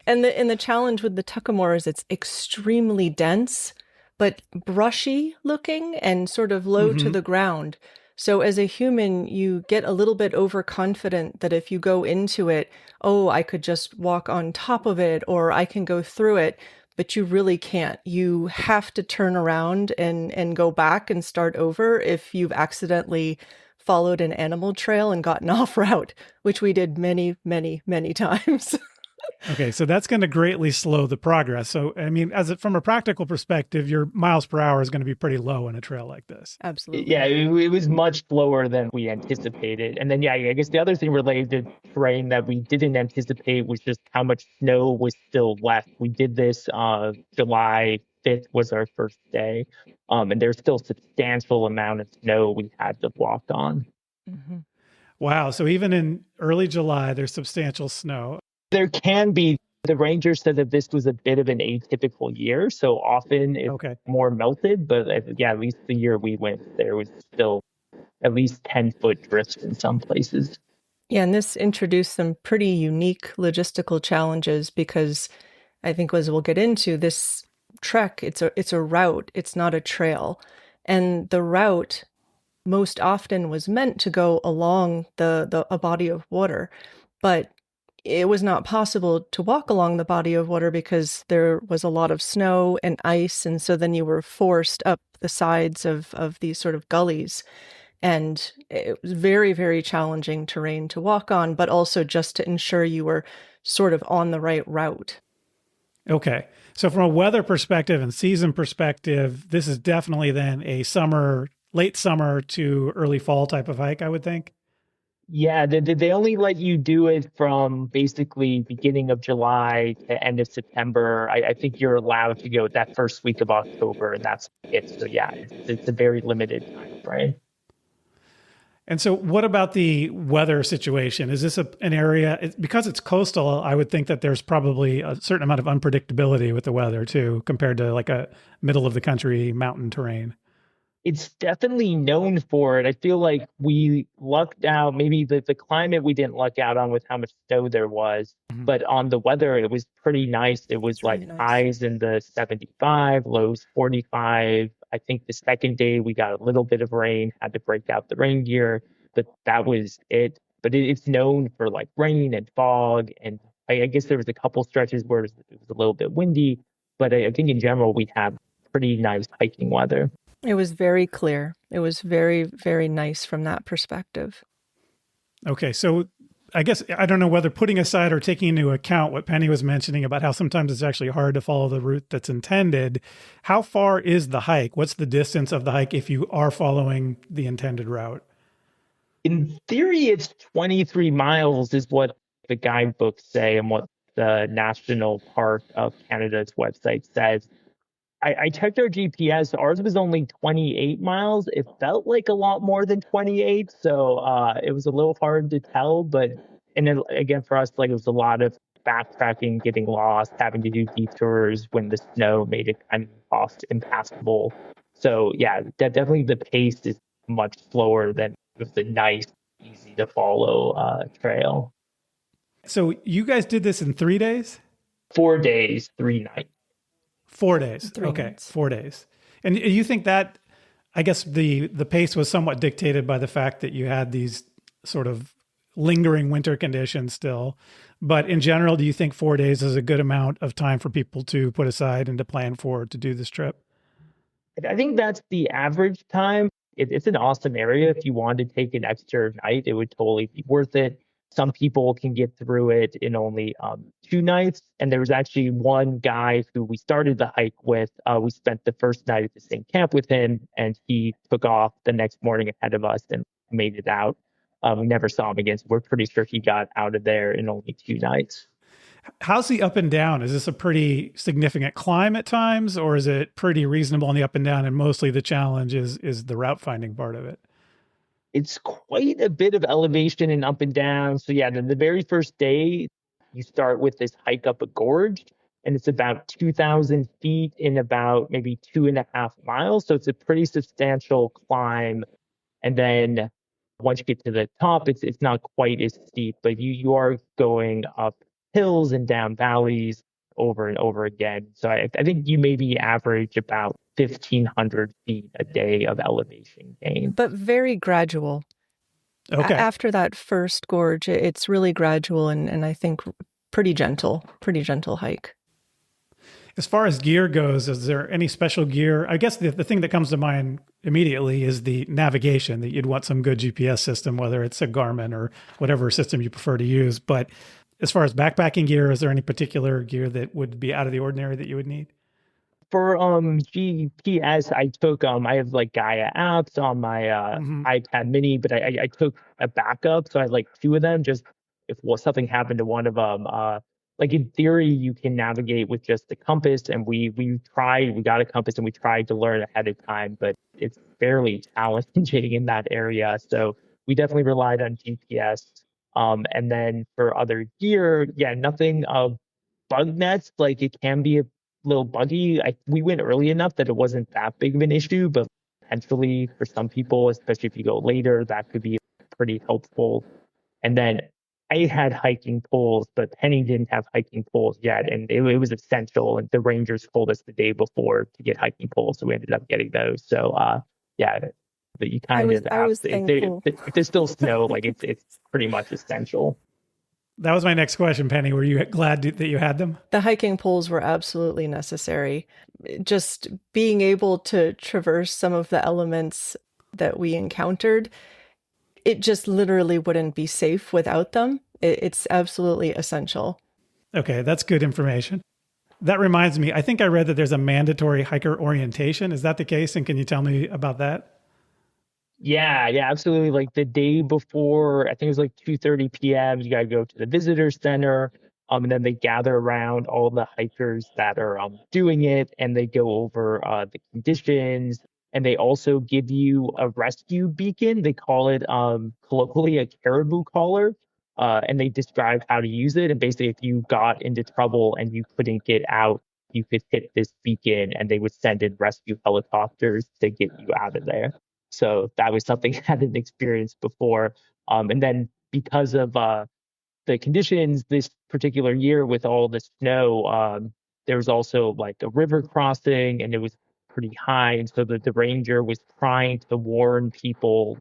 Speaker 3: And the challenge with the tuckamore is it's extremely dense, but brushy looking and sort of low to the ground. So as a human, you get a little bit overconfident that if you go into it, oh, I could just walk on top of it or I can go through it, but you really can't. You have to turn around and go back and start over if you've accidentally followed an animal trail and gotten off route, which we did many, many, many times.
Speaker 1: Okay, so that's going to greatly slow the progress. So, I mean, from a practical perspective, your miles per hour is going to be pretty low on a trail like this.
Speaker 3: Absolutely.
Speaker 2: Yeah, it was much slower than we anticipated. And then, yeah, I guess the other thing related to terrain that we didn't anticipate was just how much snow was still left. We did this July 5th was our first day, and there's still substantial amount of snow we had to walk on.
Speaker 3: Mm-hmm.
Speaker 1: Wow. So even in early July, there's substantial snow.
Speaker 2: There can be. The ranger said that this was a bit of an atypical year, so often it's
Speaker 1: Okay.
Speaker 2: more melted. But yeah, at least the year we went, there was still at least 10-foot drifts in some places.
Speaker 3: Yeah, and this introduced some pretty unique logistical challenges because I think, as we'll get into, this trek, it's a route, it's not a trail. And the route most often was meant to go along a body of water, but it was not possible to walk along the body of water because there was a lot of snow and ice, and so then you were forced up the sides of these sort of gullies. And it was very, very challenging terrain to walk on, but also just to ensure you were sort of on the right route.
Speaker 1: Okay. So from a weather perspective and season perspective, this is definitely then a late summer to early fall type of hike, I would think.
Speaker 2: Yeah, they only let you do it from basically beginning of July to end of September. I think you're allowed to go that first week of October, and that's it. So yeah, it's a very limited time frame.
Speaker 1: And so what about the weather situation? Is this an area, because it's coastal, I would think that there's probably a certain amount of unpredictability with the weather too, compared to like a middle of the country mountain terrain.
Speaker 2: It's definitely known for it. I feel like we lucked out. Maybe the climate we didn't luck out on with how much snow there was, but on the weather, it was pretty nice. It was
Speaker 3: It's
Speaker 2: like
Speaker 3: really nice.
Speaker 2: highs in the 75, lows 45. I think the second day we got a little bit of rain, had to break out the rain gear, but that was it. But it's known for like rain and fog. And I guess there was a couple stretches where it was a little bit windy, but I think in general, we have pretty nice hiking weather.
Speaker 3: It was very clear. It was very, very nice from that perspective.
Speaker 1: Okay. So I guess, I don't know whether putting aside or taking into account what Penny was mentioning about how sometimes it's actually hard to follow the route that's intended. How far is the hike? What's the distance of the hike if you are following the intended route?
Speaker 2: In theory, it's 23 miles is what the guidebooks say and what the National Park of Canada's website says. I checked our GPS. Ours was only 28 miles. It felt like a lot more than 28. So it was a little hard to tell. Again, for us, like it was a lot of backtracking, getting lost, having to do detours when the snow made it kind of impassable. So yeah, definitely the pace is much slower than the nice, easy to follow trail.
Speaker 1: So you guys did this in 3 days?
Speaker 2: 4 days, 3 nights.
Speaker 1: 4 days.
Speaker 3: 3
Speaker 1: Okay.
Speaker 3: nights.
Speaker 1: 4 days. And you think that, I guess the pace was somewhat dictated by the fact that you had these sort of lingering winter conditions still. But in general, do you think 4 days is a good amount of time for people to put aside and to plan for to do this trip?
Speaker 2: I think that's the average time. It's an awesome area. If you wanted to take an extra night, it would totally be worth it. Some people can get through it in only 2 nights. And there was actually one guy who we started the hike with. We spent the first night at the same camp with him, and he took off the next morning ahead of us and made it out. We never saw him again, so we're pretty sure he got out of there in only 2 nights.
Speaker 1: How's the up and down? Is this a pretty significant climb at times, or is it pretty reasonable on the up and down, and mostly the challenge is the route finding part of it?
Speaker 2: It's quite a bit of elevation and up and down. So yeah, the very first day, you start with this hike up a gorge, and it's about 2,000 feet in about maybe 2.5 miles. So it's a pretty substantial climb. And then once you get to the top, it's not quite as steep, but you are going up hills and down valleys over and over again. So I think you maybe average about 1,500 feet a day of elevation gain.
Speaker 3: But very gradual.
Speaker 1: Okay.
Speaker 3: After that first gorge, it's really gradual and I think pretty gentle hike.
Speaker 1: As far as gear goes, is there any special gear? I guess the thing that comes to mind immediately is the navigation, that you'd want some good GPS system, whether it's a Garmin or whatever system you prefer to use. But As far as backpacking gear, is there any particular gear that would be out of the ordinary that you would need?
Speaker 2: For GPS, I took I have like Gaia apps on my
Speaker 1: Hmm.
Speaker 2: iPad mini, but I took a backup, so I had like two of them just if something happened to one of them. Like in theory, you can navigate with just the compass, and we got a compass and we tried to learn ahead of time, but it's fairly challenging in that area. So we definitely relied on GPS. And then for other gear, yeah, nothing bug nets. Like it can be a little buggy. We went early enough that it wasn't that big of an issue, but potentially for some people, especially if you go later, that could be pretty helpful. And then I had hiking poles, but Penny didn't have hiking poles yet, and it was essential. And the rangers told us the day before to get hiking poles, so we ended up getting those. So yeah, but you
Speaker 3: I
Speaker 2: kind
Speaker 3: was
Speaker 2: of
Speaker 3: I
Speaker 2: have
Speaker 3: was
Speaker 2: to,
Speaker 3: thankful.
Speaker 2: if there's still snow, like it's pretty much essential.
Speaker 1: That was my next question, Penny. Were you glad that you had them?
Speaker 3: The hiking poles were absolutely necessary. Just being able to traverse some of the elements that we encountered, it just literally wouldn't be safe without them. It's absolutely essential.
Speaker 1: Okay, that's good information. That reminds me, I think I read that there's a mandatory hiker orientation. Is that the case? And can you tell me about that?
Speaker 2: Yeah, absolutely. Like the day before, I think it was like 2:30 p.m. You gotta go to the visitor center, and then they gather around all the hikers that are doing it, and they go over the conditions, and they also give you a rescue beacon. They call it colloquially a caribou collar, and they describe how to use it. And basically, if you got into trouble and you couldn't get out, you could hit this beacon, and they would send in rescue helicopters to get you out of there. So that was something I hadn't experienced before. And then because of the conditions this particular year with all the snow, there was also like a river crossing and it was pretty high. And so the ranger was trying to warn people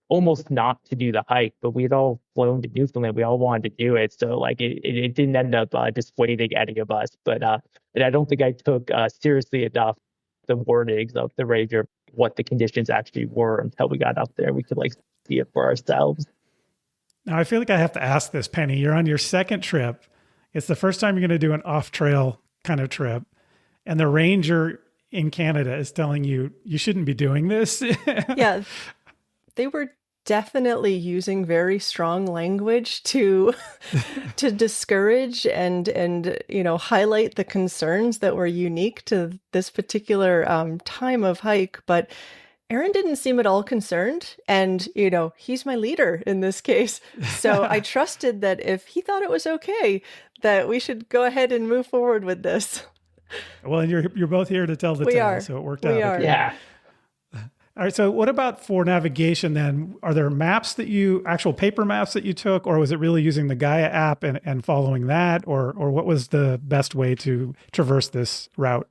Speaker 2: almost not to do the hike, but we had all flown to Newfoundland. We all wanted to do it. So like it didn't end up dissuading any of us. But and I don't think I took seriously enough the warnings of the ranger, what the conditions actually were until we got up there. We could like see it for ourselves.
Speaker 1: Now, I feel like I have to ask this, Penny. You're on your second trip. It's the first time you're going to do an off trail kind of trip. And the ranger in Canada is telling you, you shouldn't be doing this.
Speaker 3: Yeah, they were definitely using very strong language to to discourage and highlight the concerns that were unique to this particular time of hike. But Aaron didn't seem at all concerned, and he's my leader in this case, so I trusted that if he thought it was okay, that we should go ahead and move forward with this.
Speaker 1: Well, and you're both here to tell the
Speaker 3: We
Speaker 1: tale,
Speaker 3: are.
Speaker 1: so it worked
Speaker 3: We
Speaker 1: out.
Speaker 3: are.
Speaker 1: Okay.
Speaker 2: Yeah.
Speaker 1: All right. So what about for navigation then? Are there maps actual paper maps that you took, or was it really using the Gaia app and following that, or what was the best way to traverse this route?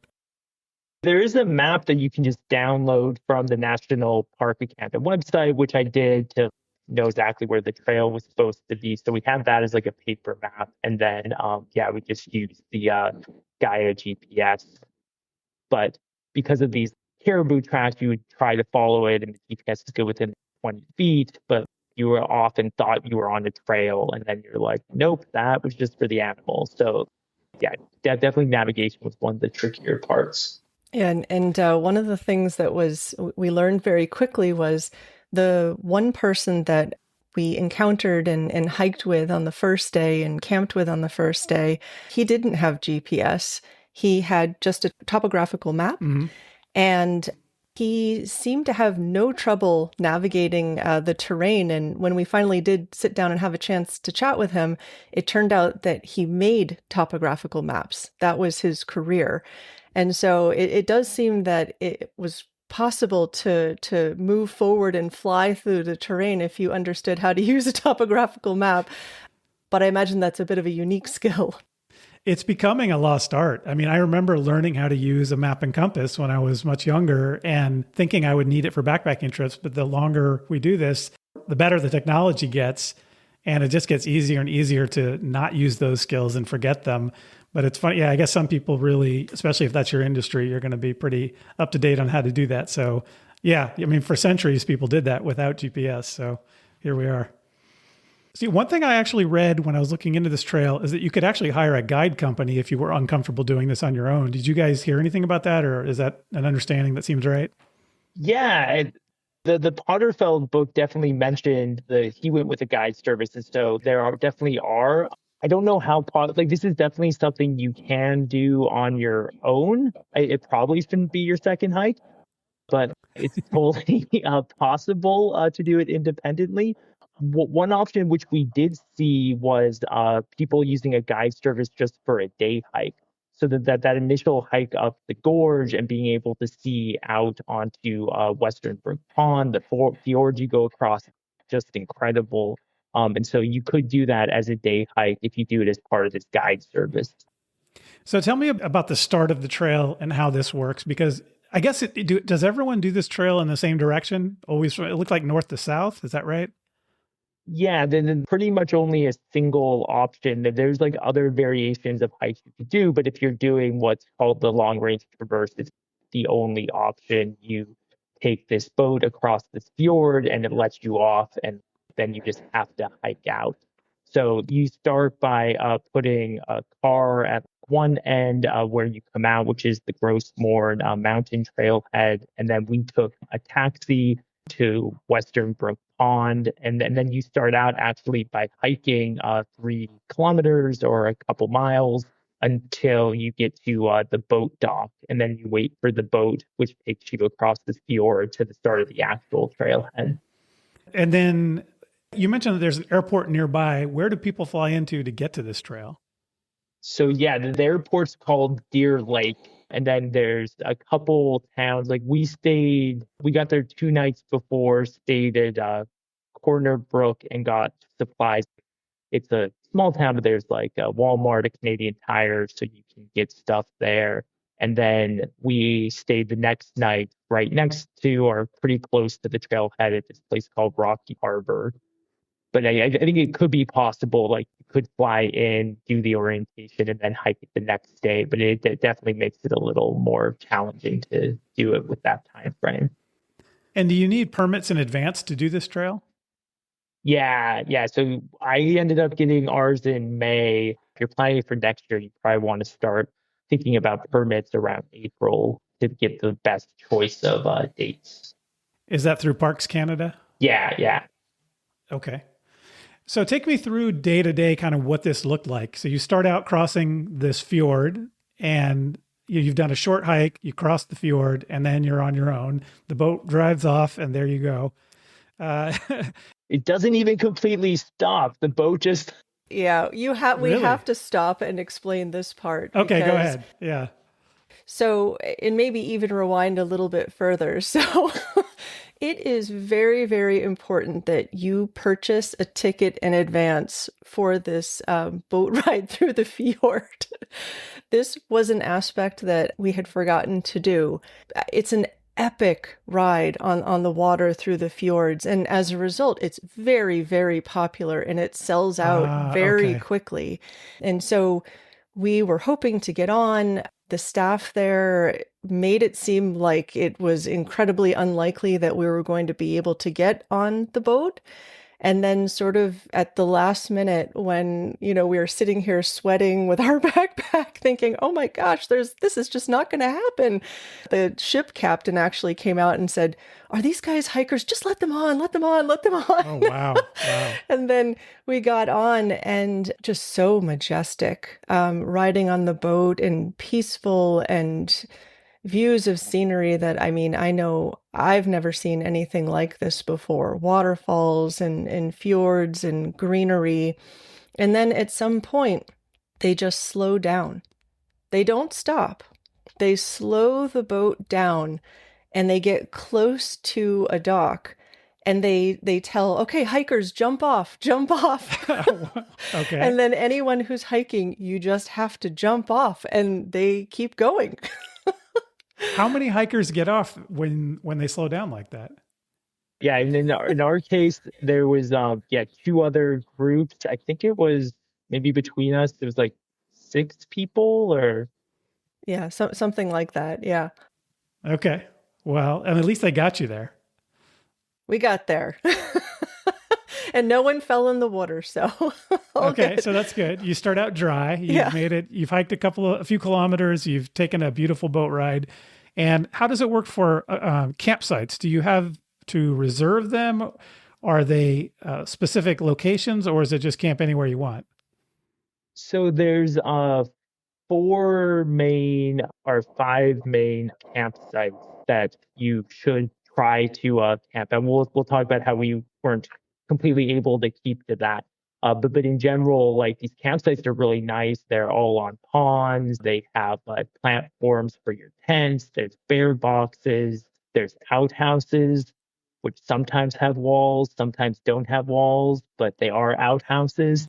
Speaker 2: There is a map that you can just download from the National Park Canada website, which I did to know exactly where the trail was supposed to be. So we have that as like a paper map. And then, we just used the Gaia GPS. But because of these caribou tracks, you would try to follow it and the GPS is good within 20 feet, but you were often thought you were on a trail. And then you're like, nope, that was just for the animals. So yeah, definitely navigation was one of the trickier parts.
Speaker 3: And one of the things that we learned very quickly was the one person that we encountered and hiked with on the first day and camped with on the first day, he didn't have GPS. He had just a topographical map,
Speaker 1: Mm-hmm.
Speaker 3: and he seemed to have no trouble navigating the terrain. And when we finally did sit down and have a chance to chat with him, it turned out that he made topographical maps. That was his career. And so it does seem that it was possible to move forward and fly through the terrain if you understood how to use a topographical map. But I imagine that's a bit of a unique skill.
Speaker 1: It's becoming a lost art. I mean, I remember learning how to use a map and compass when I was much younger and thinking I would need it for backpacking trips. But the longer we do this, the better the technology gets. And it just gets easier and easier to not use those skills and forget them. But it's funny. Yeah, I guess some people really, especially if that's your industry, you're going to be pretty up to date on how to do that. So yeah, I mean, for centuries, people did that without GPS. So here we are. See, one thing I actually read when I was looking into this trail is that you could actually hire a guide company if you were uncomfortable doing this on your own. Did you guys hear anything about that, or is that an understanding that seems right?
Speaker 2: Yeah, the Potterfeld book definitely mentioned he went with a guide service, and so definitely are. I don't know how like this is definitely something you can do on your own. It probably shouldn't be your second hike, but it's totally possible to do it independently. One option which we did see was people using a guide service just for a day hike. So that initial hike up the gorge and being able to see out onto Western Brook Pond, the fjords you go across, just incredible. And so you could do that as a day hike if you do it as part of this guide service.
Speaker 1: So tell me about the start of the trail and how this works, because I guess does everyone do this trail in the same direction? Always, it looked like north to south. Is that right?
Speaker 2: Yeah, then pretty much only a single option. There's like other variations of hikes you could do, but if you're doing what's called the long range traverse, it's the only option. You take this boat across this fjord and it lets you off, and then you just have to hike out. So you start by putting a car at one end where you come out, which is the Gros Morne mountain trailhead, and then we took a taxi to Western Brook Pond, and then you start out actually by hiking 3 kilometers or a couple miles until you get to the boat dock, and then you wait for the boat, which takes you across the fjord to the start of the actual trailhead.
Speaker 1: And then you mentioned that there's an airport nearby. Where do people fly into to get to this trail?
Speaker 2: So yeah, the airport's called Deer Lake. And then there's a couple towns. Like we got there 2 nights before, stayed at Corner Brook and got supplies. It's a small town, but there's like a Walmart, a Canadian Tire, so you can get stuff there. And then we stayed the next night right next to or pretty close to the trailhead at this place called Rocky Harbor. But I think it could be possible, like you could fly in, do the orientation, and then hike it the next day. But it definitely makes it a little more challenging to do it with that time frame.
Speaker 1: And do you need permits in advance to do this trail?
Speaker 2: Yeah. So I ended up getting ours in May. If you're planning for next year, you probably want to start thinking about permits around April to get the best choice of dates.
Speaker 1: Is that through Parks Canada?
Speaker 2: Yeah.
Speaker 1: Okay. So take me through day to day kind of what this looked like. So you start out crossing this fjord and you've done a short hike, you cross the fjord, and then you're on your own. The boat drives off and there you go.
Speaker 2: It doesn't even completely stop. The boat just...
Speaker 3: Yeah, we
Speaker 1: Really?
Speaker 3: have to stop and explain this part.
Speaker 1: Okay, go ahead. Yeah.
Speaker 3: So, and maybe even rewind a little bit further. So it is very, very important that you purchase a ticket in advance for this boat ride through the fjord. This was an aspect that we had forgotten to do. It's an epic ride on the water through the fjords. And as a result, it's very, very popular and it sells out very quickly. And so we were hoping to get on. The staff there made it seem like it was incredibly unlikely that we were going to be able to get on the boat. And then sort of at the last minute when, we were sitting here sweating with our backpack thinking, oh my gosh, this is just not going to happen. The ship captain actually came out and said, are these guys hikers? Just let them on.
Speaker 1: Oh, wow.
Speaker 3: And then we got on and just so majestic, riding on the boat and peaceful and views of scenery that, I know I've never seen anything like this before. Waterfalls and fjords and greenery. And then at some point, they just slow down. They don't stop. They slow the boat down and they get close to a dock and they tell, okay, hikers, jump off.
Speaker 1: Okay.
Speaker 3: And then anyone who's hiking, you just have to jump off and they keep going.
Speaker 1: How many hikers get off when they slow down like that?
Speaker 2: Yeah, and in our case, there was 2 other groups. I think it was maybe between us, it was like 6 people or...
Speaker 3: Yeah, something like that. Yeah.
Speaker 1: Okay. Well, and at least they got you there.
Speaker 3: We got there. And no one fell in the water, so all
Speaker 1: Okay,
Speaker 3: good.
Speaker 1: so that's good. You start out dry. You've
Speaker 3: Yeah.
Speaker 1: made it. You've hiked a few kilometers. You've taken a beautiful boat ride. And how does it work for campsites? Do you have to reserve them? Are they specific locations, or is it just camp anywhere you want?
Speaker 2: So there's four main or five main campsites that you should try to camp. And we'll talk about how we weren't completely able to keep to that. But in general, like these campsites are really nice. They're all on ponds. They have platforms for your tents. There's bear boxes. There's outhouses, which sometimes have walls, sometimes don't have walls, but they are outhouses.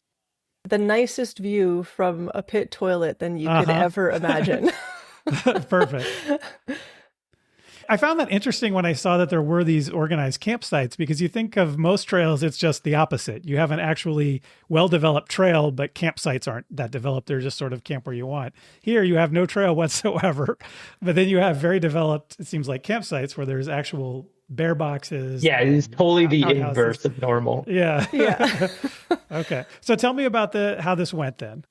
Speaker 3: The nicest view from a pit toilet than you could
Speaker 1: Uh-huh.
Speaker 3: ever imagine.
Speaker 1: Perfect. I found that interesting when I saw that there were these organized campsites, because you think of most trails, it's just the opposite. You have an actually well-developed trail, but campsites aren't that developed. They're just sort of camp where you want. Here, you have no trail whatsoever, but then you have very developed, it seems like, campsites where there's actual bear boxes.
Speaker 2: Yeah, it's totally the
Speaker 1: outhouses.
Speaker 2: inverse of normal.
Speaker 1: Yeah.
Speaker 3: Yeah.
Speaker 1: Okay. So tell me about how this went then.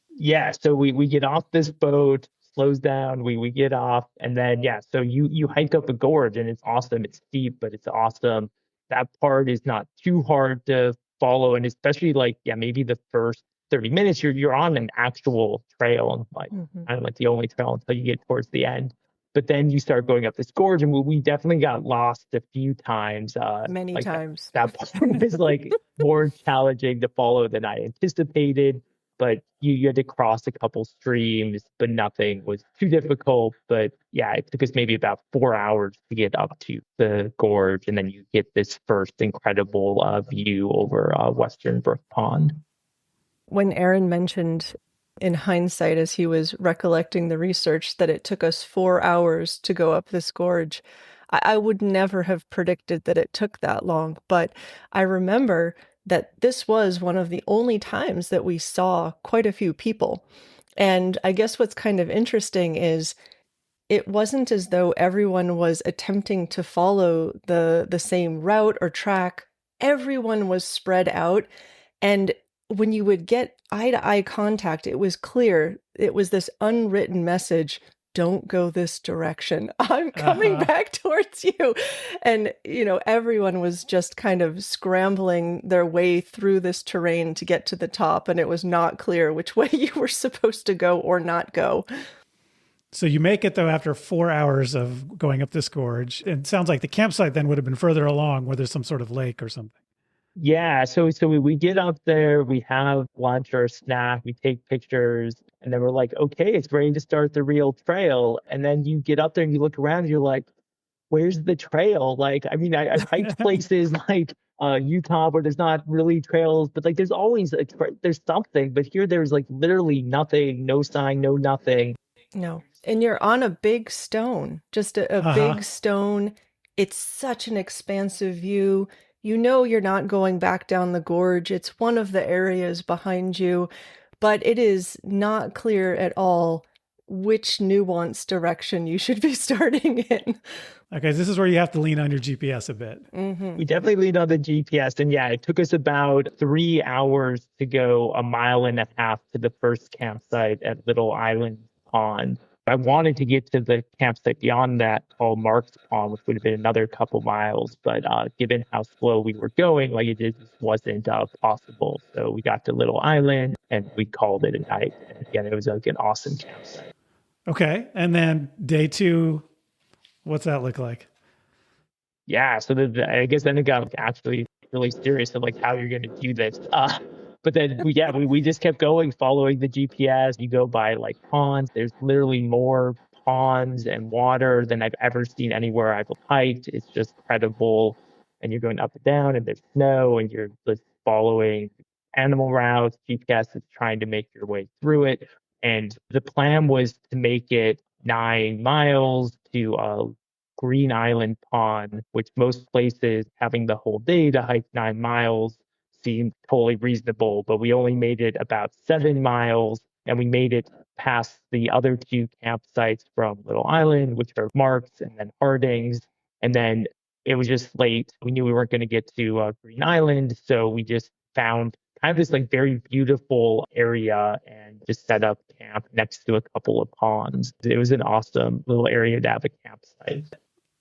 Speaker 2: Yeah, so we get off this boat, slows down, we get off, and then yeah, so you hike up a gorge and it's awesome. It's steep, but it's awesome. That part is not too hard to follow, and especially like yeah, maybe the first 30 minutes you're on an actual trail, and like
Speaker 3: Mhm.
Speaker 2: kind of like the only trail until you get towards the end. But then you start going up this gorge, and we definitely got lost a few times.
Speaker 3: Many
Speaker 2: Like
Speaker 3: times.
Speaker 2: that part is like more challenging to follow than I anticipated. But you had to cross a couple streams, but nothing was too difficult. But yeah, it took us maybe about 4 hours to get up to the gorge, and then you get this first incredible view over Western Brook Pond.
Speaker 3: When Aaron mentioned in hindsight, as he was recollecting the research, that it took us 4 hours to go up this gorge, I would never have predicted that it took that long. But I remember that this was one of the only times that we saw quite a few people. And I guess what's kind of interesting is it wasn't as though everyone was attempting to follow the same route or track. Everyone was spread out. And when you would get eye-to-eye contact, it was clear. It was this unwritten message: don't go this direction. I'm coming
Speaker 1: Uh-huh.
Speaker 3: back towards you. And, everyone was just kind of scrambling their way through this terrain to get to the top. And it was not clear which way you were supposed to go or not go.
Speaker 1: So you make it, though, after 4 hours of going up this gorge. It sounds like the campsite then would have been further along, where there's some sort of lake or something.
Speaker 2: Yeah, so we get up there, we have lunch or a snack, we take pictures, and then we're like, okay, it's ready to start the real trail. And then you get up there and you look around and you're like, where's the trail? Like, I mean, I've hiked places like Utah where there's not really trails, but like there's always there's something. But here there's like literally nothing, no sign, no nothing.
Speaker 3: No. And you're on a big stone, just a
Speaker 1: Uh-huh.
Speaker 3: big stone. It's such an expansive view. You're not going back down the gorge. It's one of the areas behind you, but it is not clear at all which nuanced direction you should be starting in.
Speaker 1: Okay, this is where you have to lean on your GPS a bit.
Speaker 3: Mm-hmm.
Speaker 2: We definitely leaned on the GPS. And yeah, it took us about 3 hours to go a mile and a half to the first campsite at Little Island Pond. I wanted to get to the campsite beyond that called Mark's Pond, which would have been another couple miles. But given how slow we were going, like it just wasn't possible. So we got to Little Island and we called it a night. And again, it was like an awesome campsite.
Speaker 1: Okay, and then day 2, what's that look like?
Speaker 2: Yeah, so I guess then it got actually really serious of like how you're going to do this. But then we just kept going, following the GPS. You go by like ponds. There's literally more ponds and water than I've ever seen anywhere I've hiked. It's just incredible. And you're going up and down, and there's snow, and you're just following animal routes. GPS is trying to make your way through it. And the plan was to make it 9 miles to Green Island Pond, which most places having the whole day to hike 9 miles seemed totally reasonable, but we only made it about 7 miles, and we made it past the other two campsites from Little Island, which are Mark's and then Harding's. And then it was just late. We knew we weren't going to get to Green Island, so we just found kind of this like very beautiful area and just set up camp next to a couple of ponds. It was an awesome little area to have a campsite.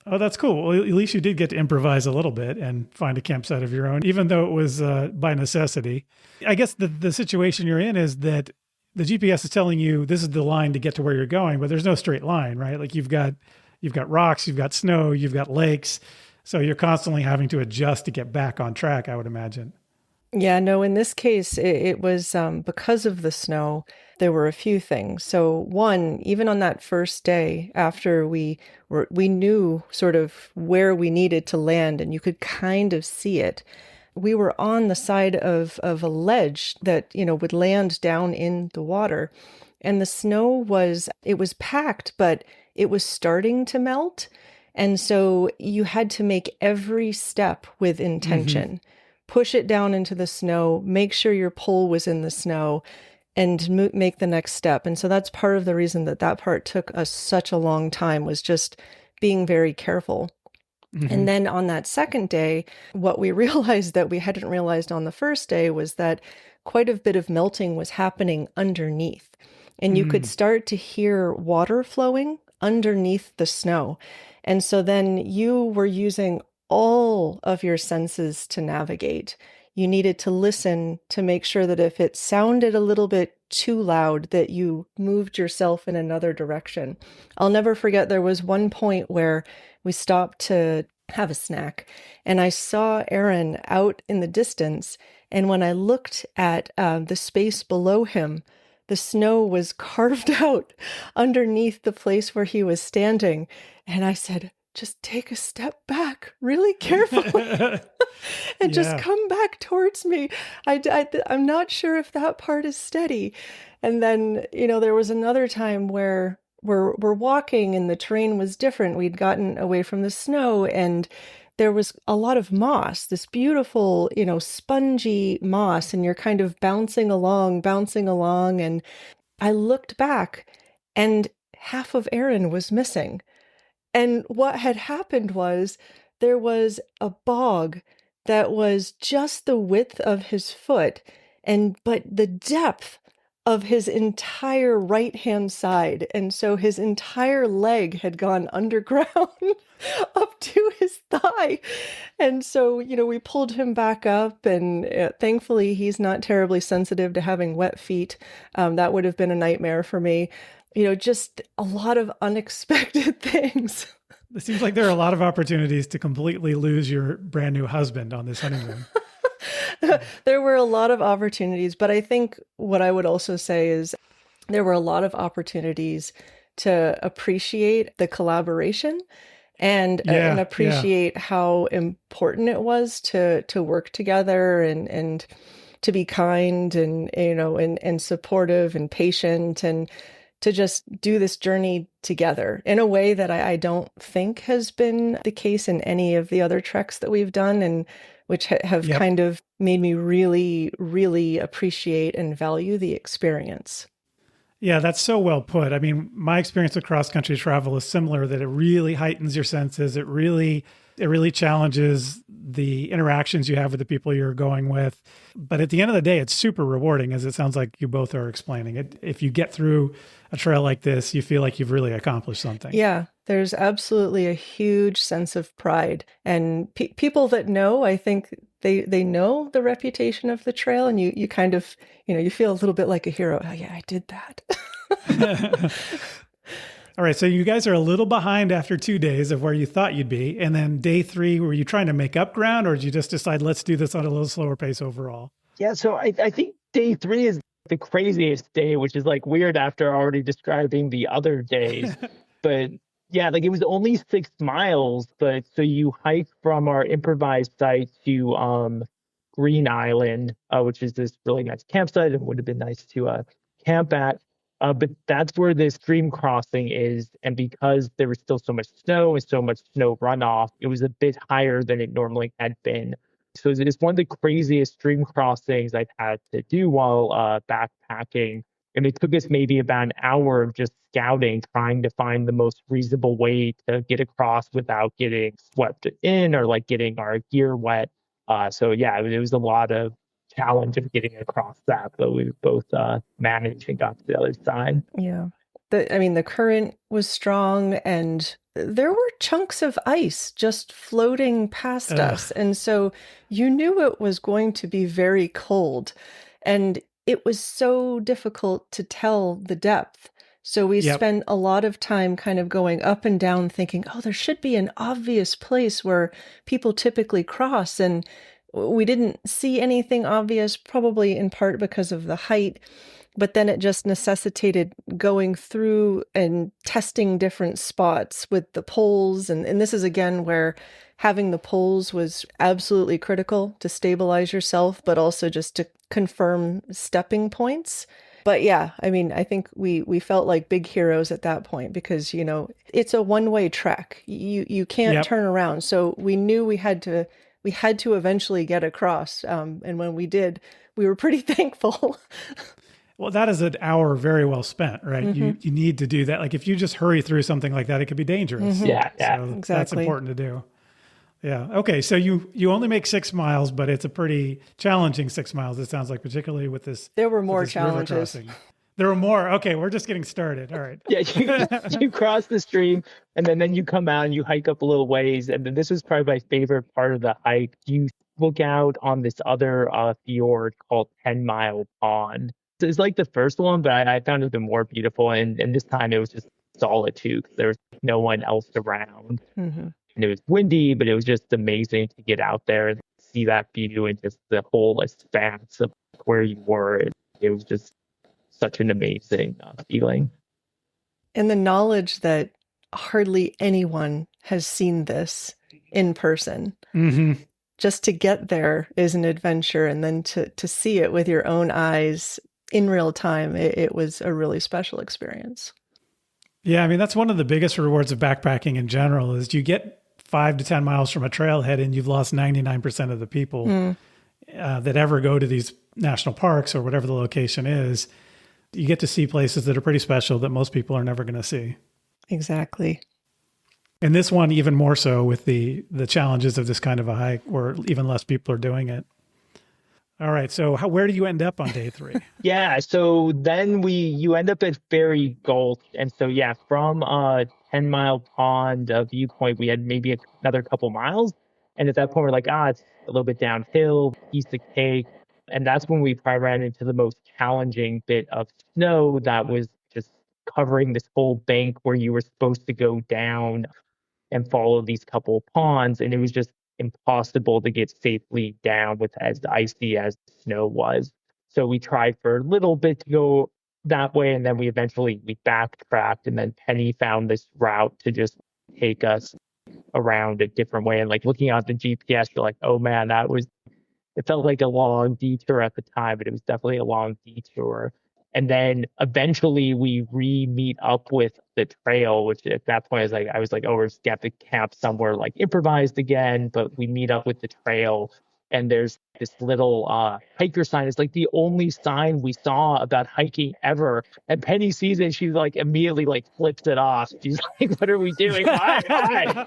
Speaker 1: Oh, that's cool. Well, at least you did get to improvise a little bit and find a campsite of your own, even though it was by necessity. I guess the situation you're in is that the GPS is telling you this is the line to get to where you're going, but there's no straight line, right? Like you've got rocks, you've got snow, you've got lakes. So you're constantly having to adjust to get back on track, I would imagine.
Speaker 3: Yeah, no, in this case, it was because of the snow, there were a few things. So one, even on that first day, after we knew sort of where we needed to land and you could kind of see it, we were on the side of a ledge that, would land down in the water. And the snow it was packed, but it was starting to melt. And so you had to make every step with intention. Push it down into the snow, make sure your pole was in the snow, and make the next step. And so that's part of the reason that part took us such a long time, was just being very careful. And then on that second day, what we realized that we hadn't realized on the first day was that quite a bit of melting was happening underneath. And you could start to hear water flowing underneath the snow. And so then you were using all of your senses to navigate. You needed to listen to make sure that if it sounded a little bit too loud, that you moved yourself in another direction. I'll never forget, there was one point where we stopped to have a snack, and I saw Aaron out in the distance. And when I looked at the space below him, the snow was carved out underneath the place where he was standing. And I said, just take a step back really carefully and just come back towards me. I'm not sure if that part is steady. And then, there was another time where we're walking and the terrain was different. We'd gotten away from the snow and there was a lot of moss, this beautiful, spongy moss, and you're kind of bouncing along. And I looked back and half of Aaron was missing. And what had happened was there was a bog that was just the width of his foot, but the depth of his entire right-hand side. And so his entire leg had gone underground up to his thigh. And so, we pulled him back up, and thankfully he's not terribly sensitive to having wet feet. That would have been a nightmare for me. Just a lot of unexpected things.
Speaker 1: It seems like there are a lot of opportunities to completely lose your brand new husband on this honeymoon.
Speaker 3: There were a lot of opportunities, but I think what I would also say is there were a lot of opportunities to appreciate the collaboration and appreciate how important it was to work together and to be kind and supportive and patient, and to just do this journey together in a way that I don't think has been the case in any of the other treks that we've done, and which have kind of made me really, really appreciate and value the experience.
Speaker 1: Yeah, that's so well put. I mean, my experience with cross-country travel is similar, that it really heightens your senses. It really challenges the interactions you have with the people you're going with. But at the end of the day, it's super rewarding, as it sounds like you both are explaining it. If you get through a trail like this, you feel like you've really accomplished something.
Speaker 3: Yeah, there's absolutely a huge sense of pride. And people that know, I think they know the reputation of the trail, and you kind of, you feel a little bit like a hero. Oh yeah, I did that.
Speaker 1: All right. So you guys are a little behind after 2 days of where you thought you'd be. And then day 3, were you trying to make up ground, or did you just decide, let's do this on a little slower pace overall?
Speaker 2: Yeah, so I think day 3 is the craziest day, which is like weird after already describing the other days. But yeah, like it was only 6 miles, but so you hike from our improvised site to Green Island, which is this really nice campsite. It would have been nice to camp at. But that's where the stream crossing is. And because there was still so much snow and so much snow runoff, it was a bit higher than it normally had been. So it's one of the craziest stream crossings I've had to do while backpacking. And it took us maybe about an hour of just scouting, trying to find the most reasonable way to get across without getting swept in or like getting our gear wet. So yeah, it was a lot of challenge of getting across that, but we both managed and got to the other side.
Speaker 3: Yeah. The current was strong and there were chunks of ice just floating past us. And so you knew it was going to be very cold. And it was so difficult to tell the depth. So we spent a lot of time kind of going up and down thinking, oh, there should be an obvious place where people typically cross. And we didn't see anything obvious, probably in part because of the height. But then it just necessitated going through and testing different spots with the poles. And this is again where having the poles was absolutely critical to stabilize yourself, but also just to confirm stepping points. But yeah, I think we felt like big heroes at that point because, it's a one-way trek. You can't turn around. So we knew we had to eventually get across. And when we did, we were pretty thankful.
Speaker 1: Well, that is an hour very well spent, right? Mm-hmm. You need to do that. Like if you just hurry through something like that, it could be dangerous.
Speaker 2: Mm-hmm. Yeah,
Speaker 1: so
Speaker 3: exactly.
Speaker 1: That's important to do. Yeah. Okay. So you only make 6 miles, but it's a pretty challenging 6 miles. It sounds like, particularly with this.
Speaker 3: There were more challenges.
Speaker 1: There were more. Okay. We're just getting started. All right.
Speaker 2: Yeah. You cross the stream and then you come out and you hike up a little ways. And then this was probably my favorite part of the hike. You look out on this other fjord called 10 Mile Pond. It's like the first one, but I found it more beautiful. And this time it was just solitude because there was no one else around. Mm-hmm. And it was windy, but it was just amazing to get out there and see that view and just the whole expanse of where you were. It was just such an amazing feeling.
Speaker 3: And the knowledge that hardly anyone has seen this in person. Mm-hmm. Just to get there is an adventure. And then to see it with your own eyes in real time, it was a really special experience.
Speaker 1: Yeah, that's one of the biggest rewards of backpacking in general is you get 5 to 10 miles from a trailhead and you've lost 99% of the people that ever go to these national parks or whatever the location is. You get to see places that are pretty special that most people are never going to see.
Speaker 3: Exactly.
Speaker 1: And this one even more so with the challenges of this kind of a hike where even less people are doing it. All right. So where do you end up on day 3?
Speaker 2: Yeah. So then you end up at Ferry Gulch. And so, yeah, from 10 Mile Pond viewpoint, we had maybe another couple miles. And at that point, we're like, it's a little bit downhill, piece of cake. And that's when we probably ran into the most challenging bit of snow that was just covering this whole bank where you were supposed to go down and follow these couple ponds. And it was just impossible to get safely down with as icy as the snow was. So we tried for a little bit to go that way, and then we backtracked, and then Penny found this route to just take us around a different way. And like looking at the GPS, you're like, oh man, it felt like a long detour at the time, but it was definitely a long detour. And then eventually we meet up with the trail, which at that point I was like, oh, we're just gonna have to camp somewhere like improvised again. But we meet up with the trail, and there's this little hiker sign. It's like the only sign we saw about hiking ever. And Penny sees it, and she's like immediately like flips it off. She's like, what are we doing? Why?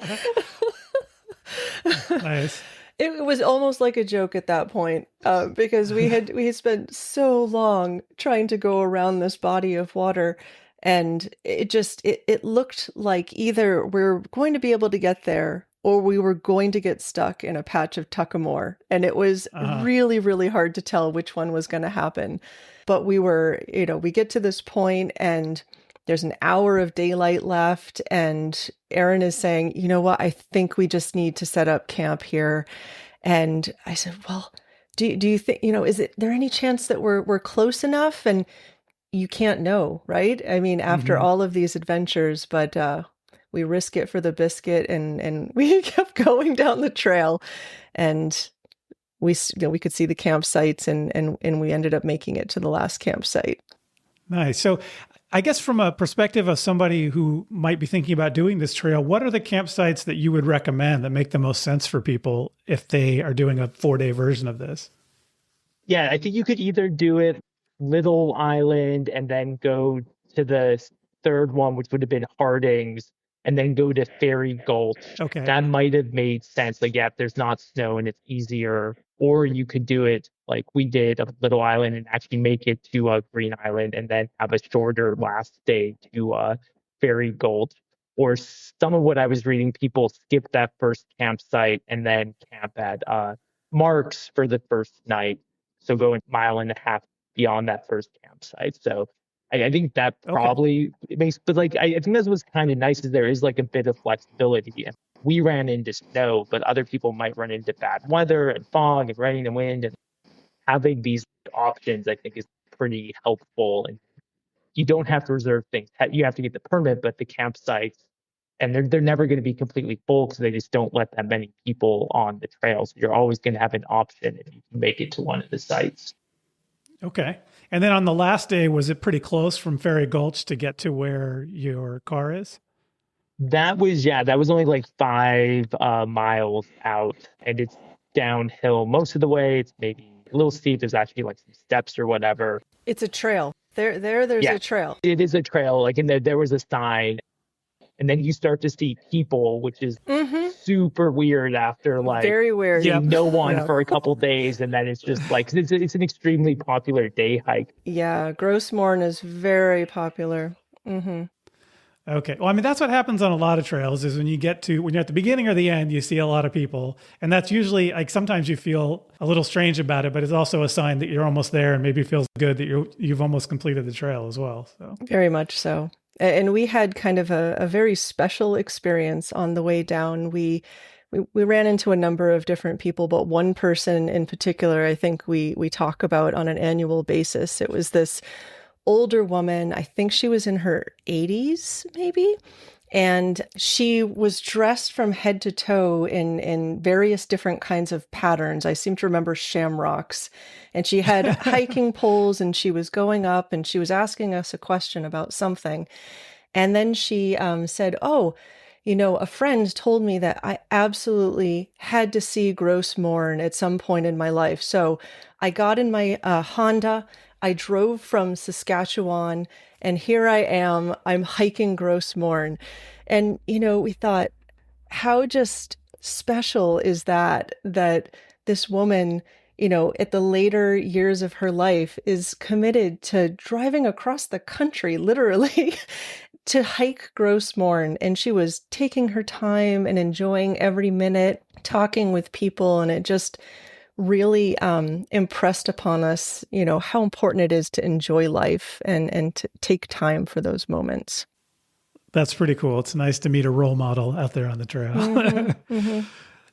Speaker 1: Nice.
Speaker 3: It was almost like a joke at that point because we had spent so long trying to go around this body of water, and it looked like either we're going to be able to get there or we were going to get stuck in a patch of tuckamore, and it was really, really hard to tell which one was going to happen. But we get to this point and there's an hour of daylight left, and Aaron is saying, you know what, I think we just need to set up camp here. And I said, well, do you think, is there any chance that we're close enough? And you can't know, right? After all of these adventures, but we risk it for the biscuit, and we kept going down the trail, and we could see the campsites, and we ended up making it to the last campsite.
Speaker 1: Nice. So I guess from a perspective of somebody who might be thinking about doing this trail, what are the campsites that you would recommend that make the most sense for people if they are doing a 4-day version of this?
Speaker 2: Yeah, I think you could either do it Little Island and then go to the third one, which would have been Harding's, and then go to Fairy Gulch.
Speaker 1: Okay.
Speaker 2: That might have made sense. Like, yeah, if there's not snow and it's easier, or you could do it like we did of Little Island and actually make it to Green Island and then have a shorter last day to Fairy Gulch. Or some of what I was reading, people skip that first campsite and then camp at Mark's for the first night. So go a mile and a half beyond that first campsite. So I think that probably makes, but like I think that's what's kind of nice is there is like a bit of flexibility. And we ran into snow, but other people might run into bad weather and fog and rain and wind. And having these options, I think, is pretty helpful. And you don't have to reserve things. You have to get the permit, but the campsites, and they're never going to be completely full because they just don't let that many people on the trails. You're always going to have an option if you can make it to one of the sites.
Speaker 1: Okay. And then on the last day, was it pretty close from Fairy Gulch to get to where your car is?
Speaker 2: That was only like 5 miles out, and it's downhill most of the way. It's maybe a little steep. There's actually like some steps or whatever.
Speaker 3: It's a trail. There's a trail.
Speaker 2: It is a trail. Like, and there was a sign, and then you start to see people, which is super weird after like
Speaker 3: very weird.
Speaker 2: Seeing no one for a couple days, and then it's just like it's an extremely popular day hike.
Speaker 3: Yeah, Gros Morne is very popular.
Speaker 1: Okay. Well, I mean, that's what happens on a lot of trails is when you're at the beginning or the end, you see a lot of people. And that's usually like sometimes you feel a little strange about it, but it's also a sign that you're almost there and maybe feels good that you've almost completed the trail as well. So
Speaker 3: very much so. And we had kind of a very special experience on the way down. We ran into a number of different people, but one person in particular, I think we talk about on an annual basis. It was this older woman. I think she was in her 80s, maybe. And she was dressed from head to toe in various different kinds of patterns. I seem to remember shamrocks. And she had hiking poles and she was going up and she was asking us a question about something. And then she said, "Oh, a friend told me that I absolutely had to see Gros Morne at some point in my life. So I got in my Honda. I drove from Saskatchewan and here I am, I'm hiking Gros Morne." And, we thought, how just special is that this woman, at the later years of her life is committed to driving across the country, literally, to hike Gros Morne. And she was taking her time and enjoying every minute, talking with people. And it just really impressed upon us, how important it is to enjoy life and to take time for those moments.
Speaker 1: That's pretty cool. It's nice to meet a role model out there on the trail.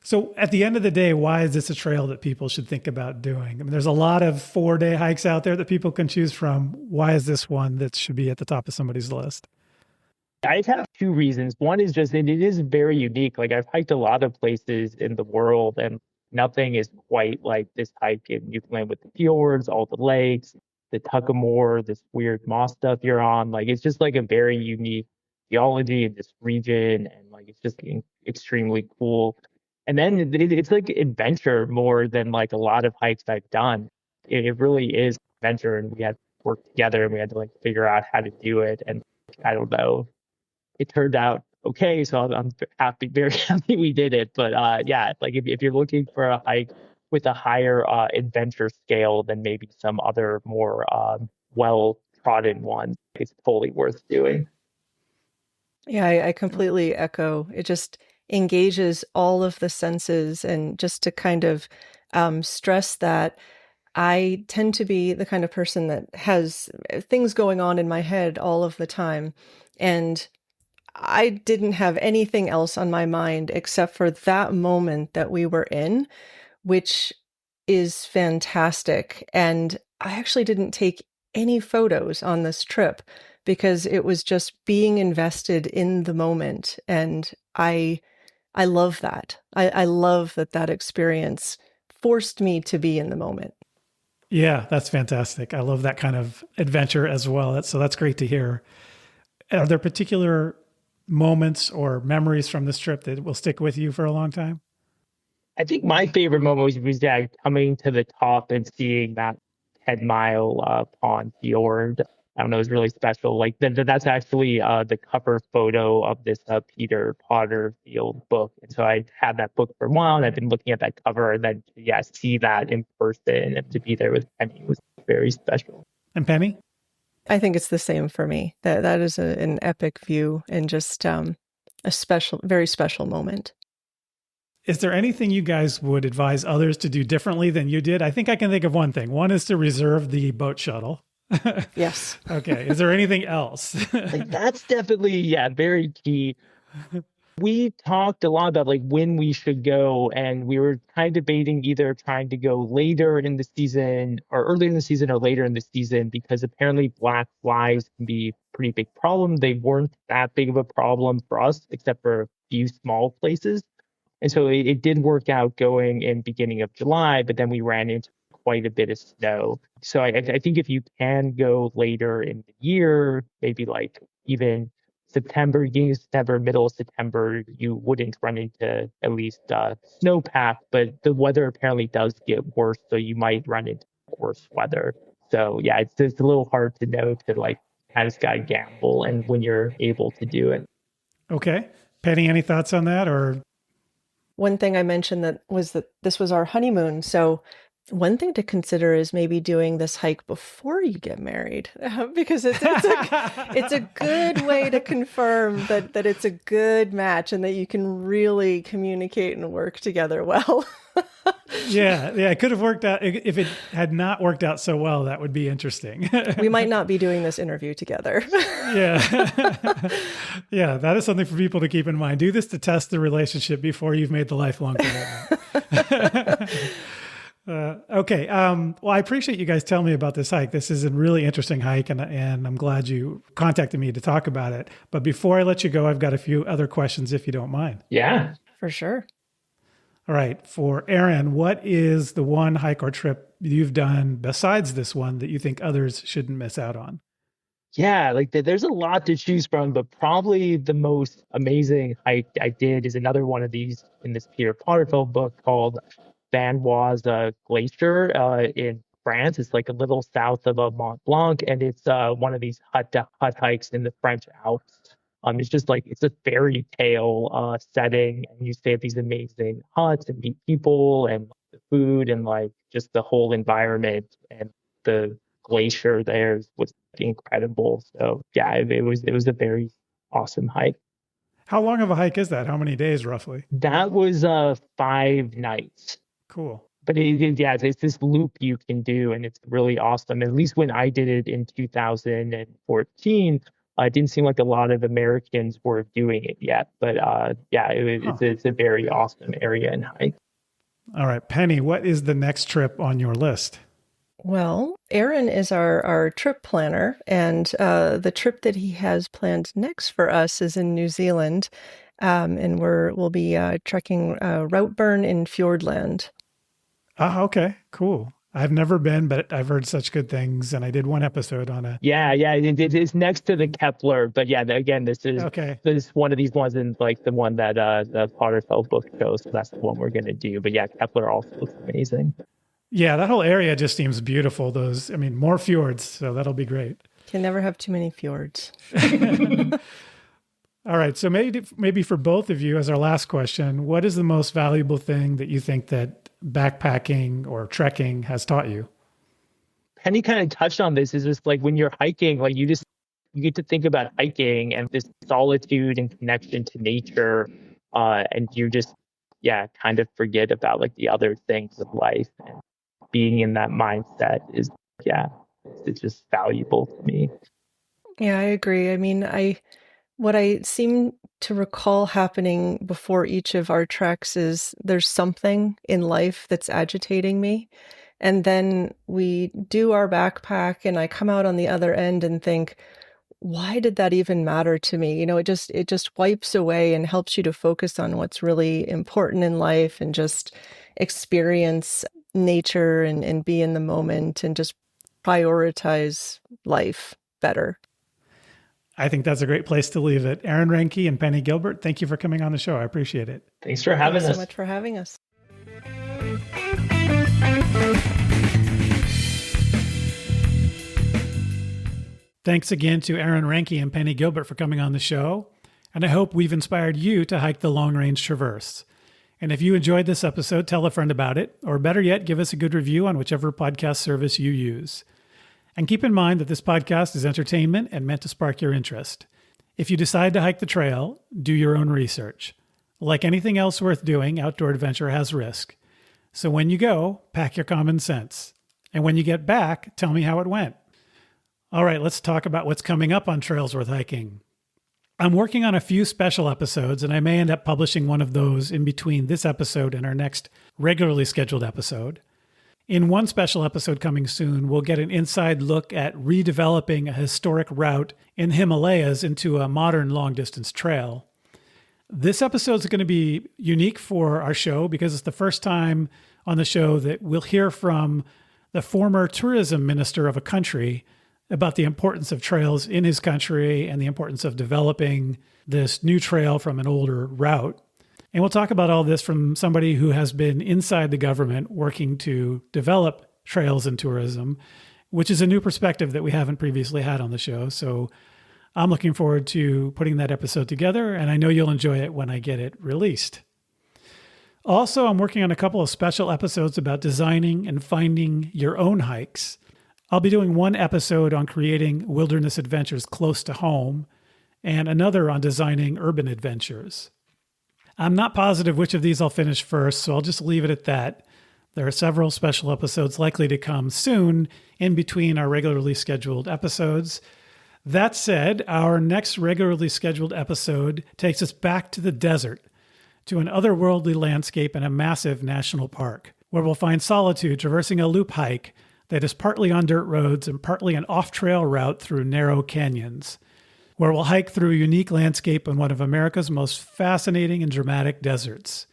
Speaker 1: So at the end of the day, why is this a trail that people should think about doing? I mean, there's a lot of 4-day hikes out there that people can choose from. Why is this one that should be at the top of somebody's list?
Speaker 2: I have 2 reasons. One is just it is very unique. Like, I've hiked a lot of places in the world and nothing is quite like this hike in Newfoundland with the fjords, all the lakes, the Tuckamore, this weird moss stuff you're on. Like, it's just like a very unique geology in this region, and like it's just extremely cool. And then it's like adventure more than like a lot of hikes I've done. It really is adventure, and we had to work together and we had to like figure out how to do it. And I don't know, it turned out okay, so I'm happy, very happy we did it. But yeah, like if you're looking for a hike with a higher adventure scale than maybe some other more well-trodden ones, it's totally worth doing.
Speaker 3: Yeah, I completely echo. It just engages all of the senses, and just to kind of stress that I tend to be the kind of person that has things going on in my head all of the time. And I didn't have anything else on my mind except for that moment that we were in, which is fantastic. And I actually didn't take any photos on this trip because it was just being invested in the moment. And I love that. I love that experience forced me to be in the moment.
Speaker 1: Yeah, that's fantastic. I love that kind of adventure as well. So that's great to hear. Are there particular moments or memories from this trip that will stick with you for a long time?
Speaker 2: I think my favorite moment was coming to the top and seeing that 10-mile pond fjord. I don't know, it's really special. Like that's actually the cover photo of this Peter Potterfield book. And so I had that book for a while, and I've been looking at that cover, and then see that in person and to be there with Penny was very special.
Speaker 1: And Penny?
Speaker 3: I think it's the same for me. That is an epic view and just a special, very special moment.
Speaker 1: Is there anything you guys would advise others to do differently than you did? I think I can think of one thing. One is to reserve the boat shuttle.
Speaker 3: Yes.
Speaker 1: Okay. Is there anything else?
Speaker 2: Like that's definitely, very key. We talked a lot about like when we should go, and we were kind of debating either trying to go later in the season or earlier in the season or later in the season, because apparently black flies can be a pretty big problem. They weren't that big of a problem for us, except for a few small places. And so it did work out going in beginning of July, but then we ran into quite a bit of snow. So I think if you can go later in the year, maybe like even September, beginning of September, middle of September, you wouldn't run into at least snowpack, but the weather apparently does get worse, so you might run into worse weather. So it's a little hard to know to like kind of gotta gamble and when you're able to do it.
Speaker 1: Okay. Penny, any thoughts on that? Or
Speaker 3: one thing I mentioned that this was our honeymoon. So one thing to consider is maybe doing this hike before you get married, because it's a good way to confirm that it's a good match and that you can really communicate and work together well.
Speaker 1: Yeah, it could have worked out. If it had not worked out so well, that would be interesting.
Speaker 3: We might not be doing this interview together.
Speaker 1: Yeah. Yeah, that is something for people to keep in mind. Do this to test the relationship before you've made the lifelong commitment. Okay. Well, I appreciate you guys telling me about this hike. This is a really interesting hike, and I'm glad you contacted me to talk about it. But before I let you go, I've got a few other questions, if you don't mind.
Speaker 2: Yeah.
Speaker 3: For sure.
Speaker 1: All right. For Aaron, what is the one hike or trip you've done besides this one that you think others shouldn't miss out on?
Speaker 2: Yeah, like there's a lot to choose from, but probably the most amazing hike I did is another one of these in this Peter Potterfield book called Vanoise Glacier in France. It's like a little south of Mont Blanc, and it's one of these hut hikes in the French Alps. It's just like it's a fairy tale setting, and you stay at these amazing huts and meet people and the food and like just the whole environment, and the glacier there was incredible. So it was a very awesome hike.
Speaker 1: How long of a hike is that? How many days roughly?
Speaker 2: That was 5 nights.
Speaker 1: Cool.
Speaker 2: But it's this loop you can do, and it's really awesome. At least when I did it in 2014, it didn't seem like a lot of Americans were doing it yet. But it's a very awesome area and hike.
Speaker 1: All right, Penny, what is the next trip on your list?
Speaker 3: Well, Aaron is our trip planner, and the trip that he has planned next for us is in New Zealand, and we'll be trekking Routeburn in Fjordland.
Speaker 1: Ah, okay, cool. I've never been, but I've heard such good things, and I did one episode on it.
Speaker 2: It's next to the Kepler, but again, this is one of these ones, and like the one that the Potterfield book shows, so that's the one we're going to do. But Kepler also looks amazing.
Speaker 1: Yeah, that whole area just seems beautiful. More fjords, so that'll be great.
Speaker 3: Can never have too many fjords.
Speaker 1: All right, so maybe for both of you, as our last question, what is the most valuable thing that you think that backpacking or trekking has taught you?
Speaker 2: Penny kind of touched on this. Is just like when you're hiking, like you get to think about hiking and this solitude and connection to nature, and you just kind of forget about like the other things of life. And being in that mindset is it's just valuable to me.
Speaker 3: Yeah, I agree. I mean, what I seem to recall happening before each of our treks is there's something in life that's agitating me. And then we do our backpack and I come out on the other end and think, why did that even matter to me? It just wipes away and helps you to focus on what's really important in life and just experience nature and be in the moment and just prioritize life better.
Speaker 1: I think that's a great place to leave it. Aaron Reinke and Penney Gilbert, thank you for coming on the show. I appreciate it.
Speaker 2: Thanks for having us.
Speaker 3: Thanks so much for having us.
Speaker 1: Thanks again to Reinke and Penney Gilbert for coming on the show, and I hope we've inspired you to hike the long-range traverse. And if you enjoyed this episode, tell a friend about it, or better yet, give us a good review on whichever podcast service you use. And keep in mind that this podcast is entertainment and meant to spark your interest. If you decide to hike the trail, do your own research. Like anything else worth doing, outdoor adventure has risk. So when you go, pack your common sense. And when you get back, tell me how it went. All right, let's talk about what's coming up on Trails Worth Hiking. I'm working on a few special episodes, and I may end up publishing one of those in between this episode and our next regularly scheduled episode. In one special episode coming soon, we'll get an inside look at redeveloping a historic route in the Himalayas into a modern long-distance trail. This episode is going to be unique for our show because it's the first time on the show that we'll hear from the former tourism minister of a country about the importance of trails in his country and the importance of developing this new trail from an older route. And we'll talk about all this from somebody who has been inside the government working to develop trails and tourism, which is a new perspective that we haven't previously had on the show. So I'm looking forward to putting that episode together, and I know you'll enjoy it when I get it released. Also, I'm working on a couple of special episodes about designing and finding your own hikes. I'll be doing one episode on creating wilderness adventures close to home and another on designing urban adventures. I'm not positive which of these I'll finish first, so I'll just leave it at that. There are several special episodes likely to come soon in between our regularly scheduled episodes. That said, our next regularly scheduled episode takes us back to the desert, to an otherworldly landscape in a massive national park, where we'll find solitude traversing a loop hike that is partly on dirt roads and partly an off-trail route through narrow canyons, where we'll hike through a unique landscape in one of America's most fascinating and dramatic deserts,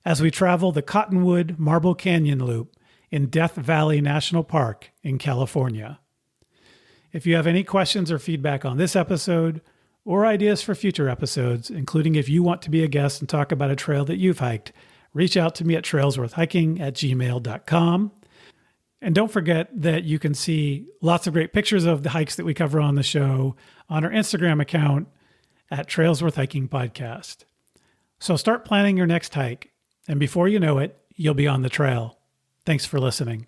Speaker 1: as we travel the Cottonwood Marble Canyon Loop in Death Valley National Park in California. If you have any questions or feedback on this episode, or ideas for future episodes, including if you want to be a guest and talk about a trail that you've hiked, reach out to me at trailsworthhiking@gmail.com. And don't forget that you can see lots of great pictures of the hikes that we cover on the show on our Instagram account at Trails Worth Hiking Podcast. So start planning your next hike, and before you know it, you'll be on the trail. Thanks for listening.